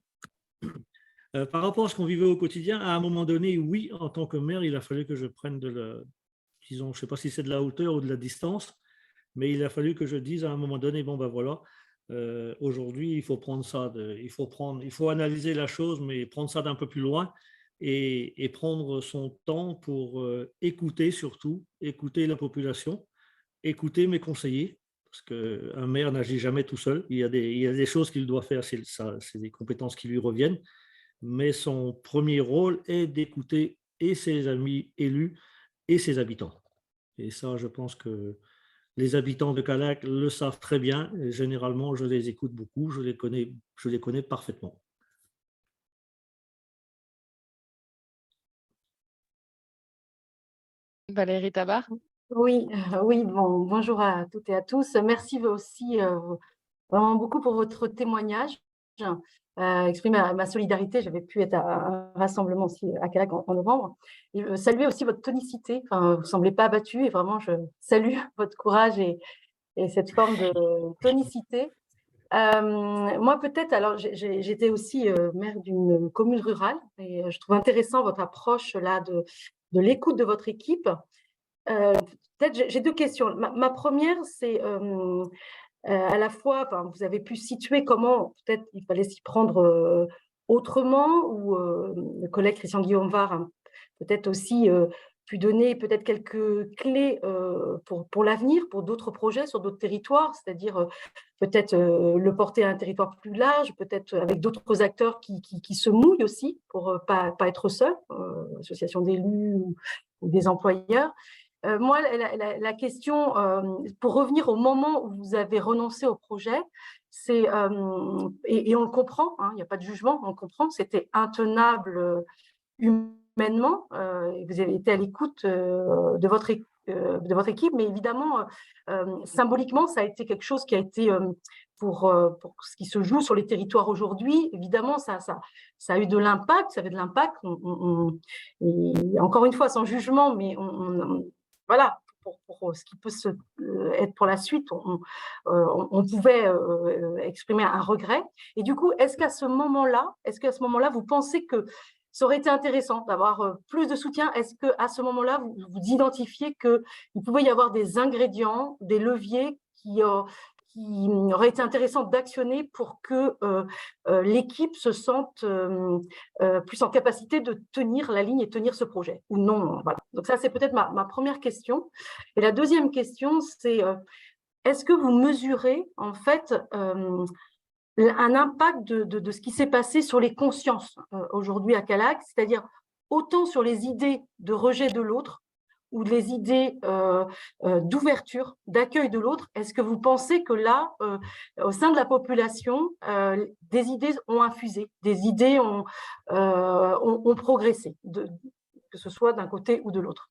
Speaker 7: Par rapport à ce qu'on vivait au quotidien, à un moment donné, oui, en tant que maire, il a fallu que je prenne disons, je ne sais pas si c'est de la hauteur ou de la distance, mais il a fallu que je dise à un moment donné, bon ben voilà, aujourd'hui, il faut prendre ça, il faut analyser la chose, mais prendre ça d'un peu plus loin et prendre son temps pour écouter surtout, écouter la population, écouter mes conseillers, parce qu'un maire n'agit jamais tout seul. Il y a des choses qu'il doit faire, c'est des compétences qui lui reviennent, mais son premier rôle est d'écouter et ses amis élus et ses habitants. Et ça, je pense que les habitants de Callac le savent très bien. Et généralement, je les écoute beaucoup, je les connais parfaitement.
Speaker 1: Valérie Tabar.
Speaker 4: Oui, oui, bonjour à toutes et à tous. Merci aussi vraiment beaucoup pour votre témoignage. Exprimer ma solidarité, j'avais pu être à un rassemblement aussi à Callac en novembre. Et saluer aussi votre tonicité. Enfin, vous ne semblez pas abattu et vraiment, je salue votre courage et cette forme de tonicité. Moi, peut-être, alors j'étais aussi maire d'une commune rurale et je trouve intéressant votre approche là de l'écoute de votre équipe. Peut-être j'ai deux questions. Ma première, c'est à la fois, vous avez pu situer comment peut-être il fallait s'y prendre autrement, ou le collègue Christian Guillaume Var a peut-être aussi pu donner peut-être quelques clés pour l'avenir, pour d'autres projets sur d'autres territoires, c'est-à-dire peut-être le porter à un territoire plus large, peut-être avec d'autres acteurs qui se mouillent aussi pour pas être seuls, associations d'élus ou des employeurs. Moi, la question, pour revenir au moment où vous avez renoncé au projet, c'est, et on le comprend, hein, il n'y a pas de jugement, on le comprend, c'était intenable humainement, vous avez été à l'écoute de votre équipe, mais évidemment, symboliquement, ça a été quelque chose qui a été, pour ce qui se joue sur les territoires aujourd'hui, évidemment, ça a eu de l'impact, ça avait de l'impact. Et encore une fois, sans jugement, mais voilà, pour ce qui peut être pour la suite, on pouvait exprimer un regret. Et du coup, est-ce qu'à ce moment-là, vous pensez que ça aurait été intéressant d'avoir plus de soutien? Est-ce qu'à ce moment-là, vous identifiez qu'il pouvait y avoir des ingrédients, des leviers qui aurait été intéressant d'actionner pour que l'équipe se sente plus en capacité de tenir la ligne et tenir ce projet, ou non, voilà. Donc ça, c'est peut-être ma première question. Et la deuxième question, c'est est-ce que vous mesurez en fait un impact de ce qui s'est passé sur les consciences aujourd'hui à Callac, c'est-à-dire autant sur les idées de rejet de l'autre, ou les idées d'ouverture, d'accueil de l'autre? Est-ce que vous pensez que là, au sein de la population, des idées ont infusé, des idées ont progressé, que ce soit d'un côté ou de l'autre?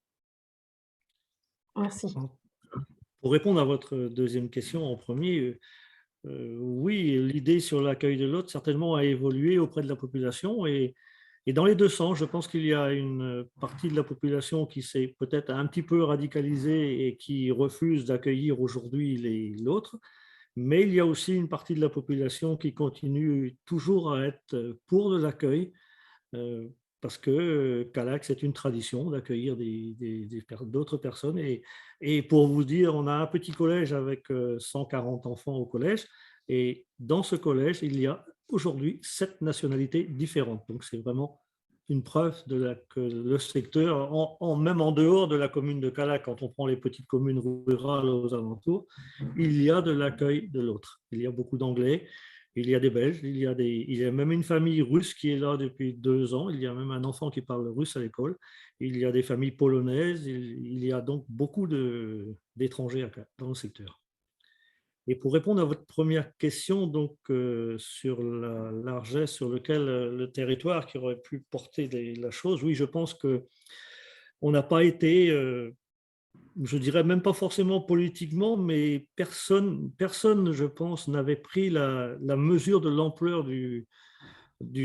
Speaker 4: Merci.
Speaker 7: Pour répondre à votre deuxième question en premier, oui, l'idée sur l'accueil de l'autre certainement a évolué auprès de la population, et dans les deux sens. Je pense qu'il y a une partie de la population qui s'est peut-être un petit peu radicalisée et qui refuse d'accueillir aujourd'hui l'autre, mais il y a aussi une partie de la population qui continue toujours à être pour de l'accueil, parce que Callac, c'est une tradition d'accueillir d'autres personnes. Et pour vous dire, on a un petit collège avec 140 enfants au collège, et dans ce collège, il y a aujourd'hui 7 nationalités différentes. Donc, c'est vraiment une preuve que le secteur, même en dehors de la commune de Callac, quand on prend les petites communes rurales aux alentours, il y a de l'accueil de l'autre. Il y a beaucoup d'Anglais, il y a des Belges, il y a même une famille russe qui est là depuis 2 ans, il y a même un enfant qui parle russe à l'école, il y a des familles polonaises, il y a donc beaucoup d'étrangers dans le secteur. Et pour répondre à votre première question, donc sur la largesse sur lequel le territoire qui aurait pu porter la chose, oui, je pense qu'on n'a pas été, je dirais même pas forcément politiquement, mais personne, je pense, n'avait pris la mesure de l'ampleur du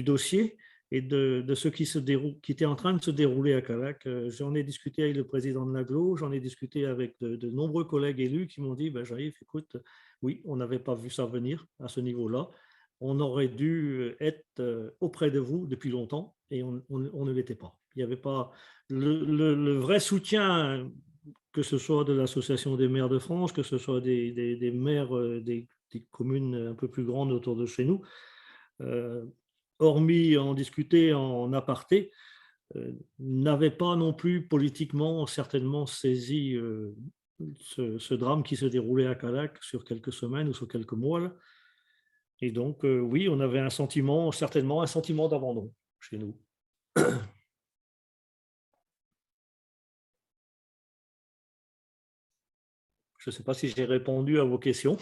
Speaker 7: dossier. et de ce qui était en train de se dérouler à Calac. J'en ai discuté avec le président de l'AGLO, j'en ai discuté avec de nombreux collègues élus qui m'ont dit Jean-Yves, écoute, oui, on n'avait pas vu ça venir à ce niveau-là. On aurait dû être auprès de vous depuis longtemps et on ne l'était pas. Il n'y avait pas le vrai soutien, que ce soit de l'Association des maires de France, que ce soit des maires des communes un peu plus grandes autour de chez nous. Hormis en discuter en aparté, n'avait pas non plus politiquement certainement saisi ce drame qui se déroulait à Calac sur quelques semaines ou sur quelques mois. Là. Et donc, oui, on avait certainement un sentiment d'abandon chez nous. Je ne sais pas si j'ai répondu à vos questions.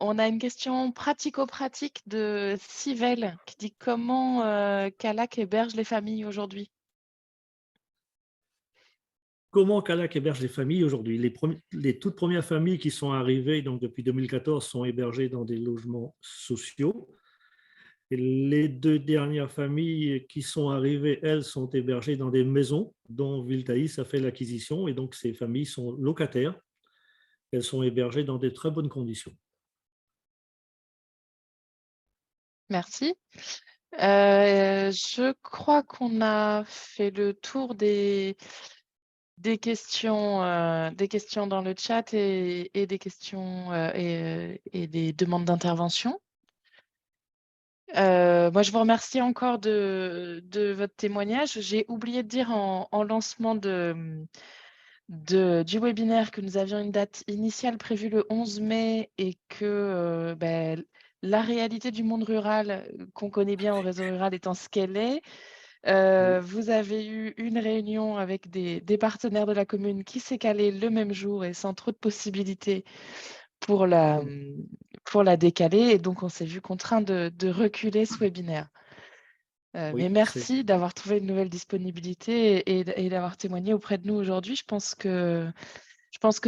Speaker 1: On a une question pratico-pratique de Civelle qui dit comment Calac héberge les familles aujourd'hui.
Speaker 7: Comment Calac héberge les familles aujourd'hui? Les toutes premières familles qui sont arrivées donc depuis 2014 sont hébergées dans des logements sociaux. Et les 2 dernières familles qui sont arrivées, elles, sont hébergées dans des maisons dont Viltaïs a fait l'acquisition. Et donc, ces familles sont locataires. Elles sont hébergées dans de très bonnes conditions.
Speaker 1: Merci. Je crois qu'on a fait le tour des questions dans le chat et des questions et des demandes d'intervention. Moi, je vous remercie encore de votre témoignage. J'ai oublié de dire en lancement du webinaire que nous avions une date initiale prévue le 11 mai et que la réalité du monde rural qu'on connaît bien au réseau rural étant ce qu'elle est, vous avez eu une réunion avec des partenaires de la commune qui s'est calée le même jour et sans trop de possibilités pour la décaler. Et donc, on s'est vu contraint de reculer ce webinaire. Mais merci d'avoir trouvé une nouvelle disponibilité et d'avoir témoigné auprès de nous aujourd'hui. Je pense que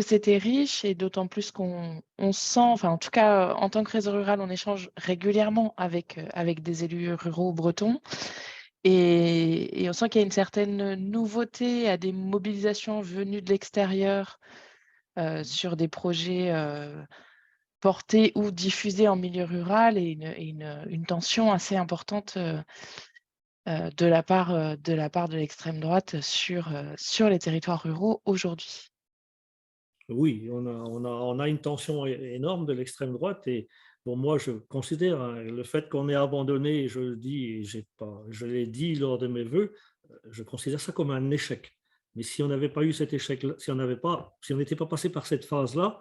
Speaker 1: c'était riche et d'autant plus qu'on sent, enfin en tout cas en tant que réseau rural, on échange régulièrement avec des élus ruraux bretons et on sent qu'il y a une certaine nouveauté à des mobilisations venues de l'extérieur sur des projets portés ou diffusés en milieu rural et une tension assez importante de la part de l'extrême droite sur les territoires ruraux aujourd'hui.
Speaker 7: Oui, on a une tension énorme de l'extrême droite et bon, moi je considère le fait qu'on ait abandonné, je le dis et je l'ai dit lors de mes vœux, je considère ça comme un échec. Mais si on n'avait pas eu cet échec-là, si on n'était pas passé par cette phase-là,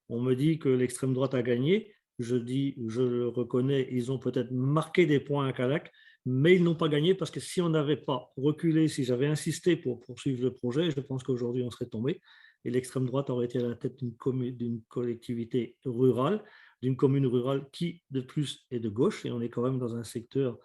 Speaker 7: on me dit que l'extrême droite a gagné. Je le reconnais, ils ont peut-être marqué des points à Calac, mais ils n'ont pas gagné parce que si on n'avait pas reculé, si j'avais insisté pour poursuivre le projet, je pense qu'aujourd'hui on serait tombé. Et l'extrême droite aurait été à la tête d'une collectivité rurale, d'une commune rurale qui, de plus, est de gauche. Et on est quand même dans un secteur,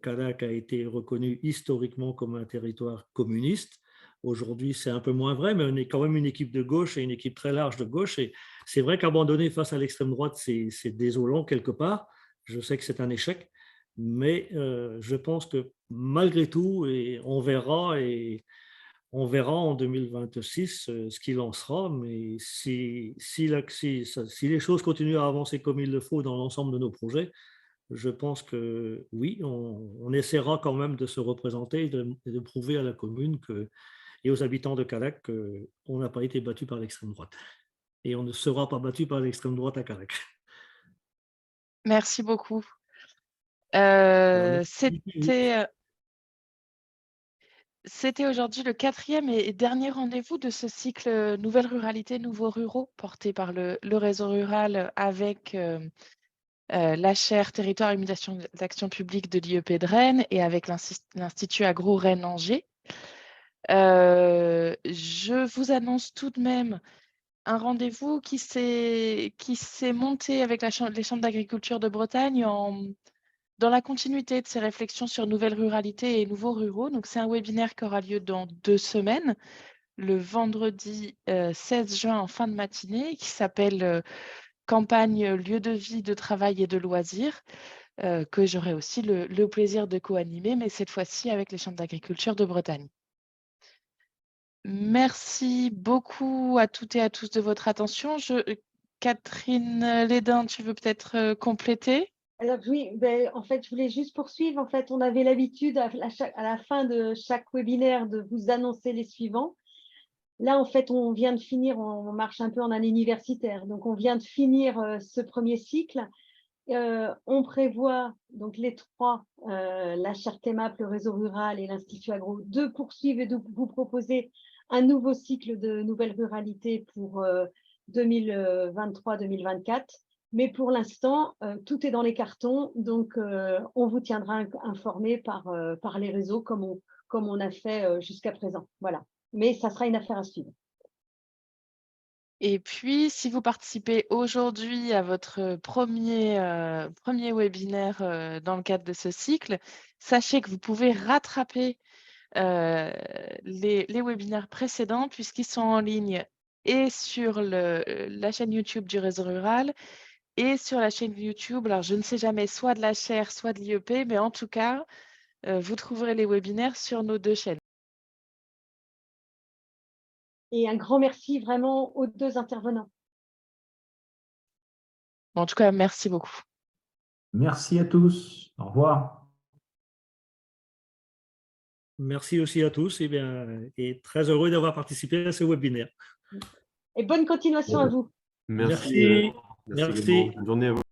Speaker 7: Calac a été reconnu historiquement comme un territoire communiste. Aujourd'hui, c'est un peu moins vrai, mais on est quand même une équipe de gauche et une équipe très large de gauche. Et c'est vrai qu'abandonner face à l'extrême droite, c'est désolant quelque part. Je sais que c'est un échec, mais je pense que malgré tout, et on verra en 2026 ce qu'il en sera, mais si les choses continuent à avancer comme il le faut dans l'ensemble de nos projets, je pense que oui, on essaiera quand même de se représenter et de prouver à la commune et aux habitants de Calac qu'on n'a pas été battu par l'extrême droite. Et on ne sera pas battu par l'extrême droite à Calac.
Speaker 1: Merci beaucoup. C'était aujourd'hui le 4e et dernier rendez-vous de ce cycle Nouvelle Ruralité, Nouveaux Ruraux, porté par le réseau rural avec la chaire Territoire et Mutation d'Action publique de l'IEP de Rennes et avec l'Institut Agro Rennes-Angers. Je vous annonce tout de même un rendez-vous qui s'est monté avec les chambres d'agriculture de Bretagne dans la continuité de ces réflexions sur nouvelle ruralité et nouveaux ruraux. Donc, c'est un webinaire qui aura lieu dans 2 semaines, le vendredi 16 juin en fin de matinée, qui s'appelle Campagne lieu de vie, de travail et de loisirs. que j'aurai aussi le plaisir de co-animer, mais cette fois-ci avec les chambres d'agriculture de Bretagne. Merci beaucoup à toutes et à tous de votre attention. Catherine Lédin, tu veux peut-être compléter?
Speaker 3: Alors oui, ben, en fait, je voulais juste poursuivre. En fait, on avait l'habitude à la fin de chaque webinaire de vous annoncer les suivants. Là, en fait, on vient de finir, on marche un peu en année universitaire. Donc, on vient de finir ce premier cycle. On prévoit, donc les trois, la Chartemap, le réseau rural et l'Institut Agro, de poursuivre et de vous proposer un nouveau cycle de nouvelles ruralités pour 2023-2024. Mais pour l'instant, tout est dans les cartons, donc on vous tiendra informé par les réseaux comme on a fait jusqu'à présent. Voilà. Mais ça sera une affaire à suivre.
Speaker 1: Et puis, si vous participez aujourd'hui à votre premier webinaire dans le cadre de ce cycle, sachez que vous pouvez rattraper les webinaires précédents puisqu'ils sont en ligne et sur la chaîne YouTube du Réseau Rural et sur la chaîne YouTube, alors je ne sais jamais, soit de la chaire, soit de l'IEP, mais en tout cas, vous trouverez les webinaires sur nos deux chaînes.
Speaker 3: Et un grand merci vraiment aux deux intervenants.
Speaker 1: En tout cas, merci beaucoup.
Speaker 2: Merci à tous. Au revoir.
Speaker 7: Merci aussi à tous et très heureux d'avoir participé à ce webinaire.
Speaker 3: Et bonne continuation à vous.
Speaker 5: Merci.
Speaker 7: Merci.
Speaker 5: Également. Bonne journée à vous.